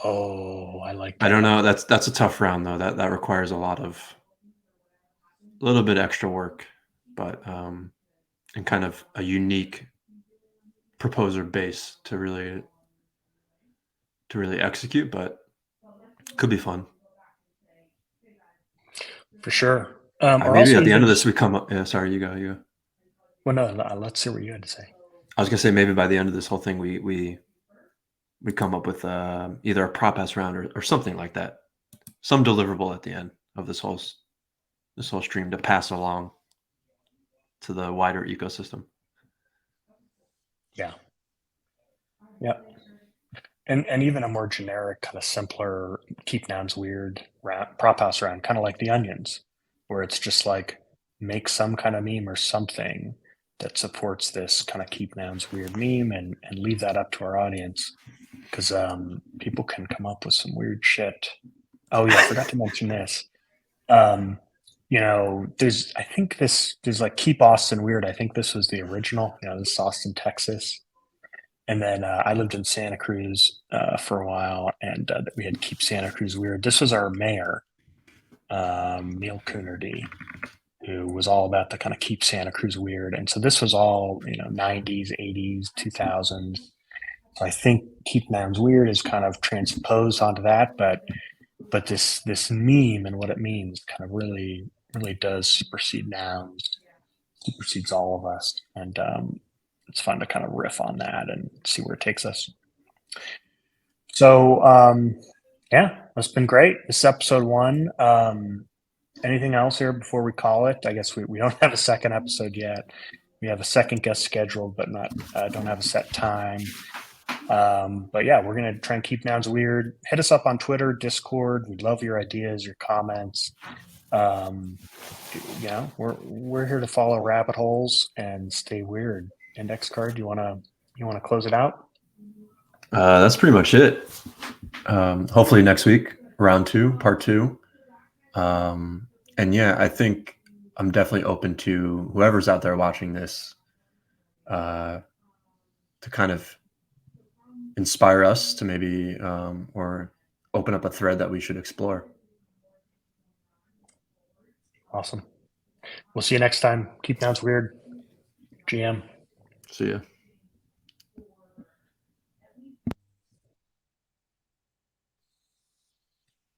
[SPEAKER 1] Oh, I like
[SPEAKER 2] I don't
[SPEAKER 1] that.
[SPEAKER 2] know. That's a tough round though. That requires a little bit extra work, but and kind of a unique proposer base to really execute, but could be fun.
[SPEAKER 1] For sure. Or
[SPEAKER 2] Maybe
[SPEAKER 1] also
[SPEAKER 2] at the end
[SPEAKER 1] even
[SPEAKER 2] of this
[SPEAKER 1] just
[SPEAKER 2] we come up. Yeah, sorry, you go. You go.
[SPEAKER 1] well, no, let's see what you had to say.
[SPEAKER 2] I was gonna say maybe by the end of this whole thing we come up with either a prop house round or something like that, some deliverable at the end of this whole stream to pass along to the wider ecosystem.
[SPEAKER 1] Yeah. Yeah. And even a more generic, kind of simpler keep nouns weird prop house round, kind of like the onions, where it's just like make some kind of meme or something that supports this kind of keep nouns weird meme and leave that up to our audience because people can come up with some weird shit. Oh yeah, I forgot to mention this. Um, I think there's like Keep Austin Weird. I think this was the original. This is Austin, Texas. And then I lived in Santa Cruz for a while, and we had Keep Santa Cruz Weird. This was our mayor, Neil Coonerty, who was all about the kind of Keep Santa Cruz Weird. And so this was all 90s, 80s, 2000s. So I think Keep Nouns Weird is kind of transposed onto that, but this meme and what it means kind of really really does supersede nouns, supersedes all of us, and it's fun to kind of riff on that and see where it takes us. So yeah, it's been great. This is episode 1. Anything else here before we call it? I guess we don't have a second episode yet. We have a second guest scheduled, but not don't have a set time. But yeah, we're going to try and keep nouns weird. Hit us up on Twitter, Discord. We'd love your ideas, your comments. You know, we're here to follow rabbit holes and stay weird. Index card, you wanna close it out?
[SPEAKER 2] That's pretty much it. Hopefully next week, round 2, part 2. And yeah, I think I'm definitely open to whoever's out there watching this to kind of inspire us to maybe or open up a thread that we should explore.
[SPEAKER 1] Awesome. We'll see you next time. Keep Nouns Weird. GM.
[SPEAKER 2] See ya.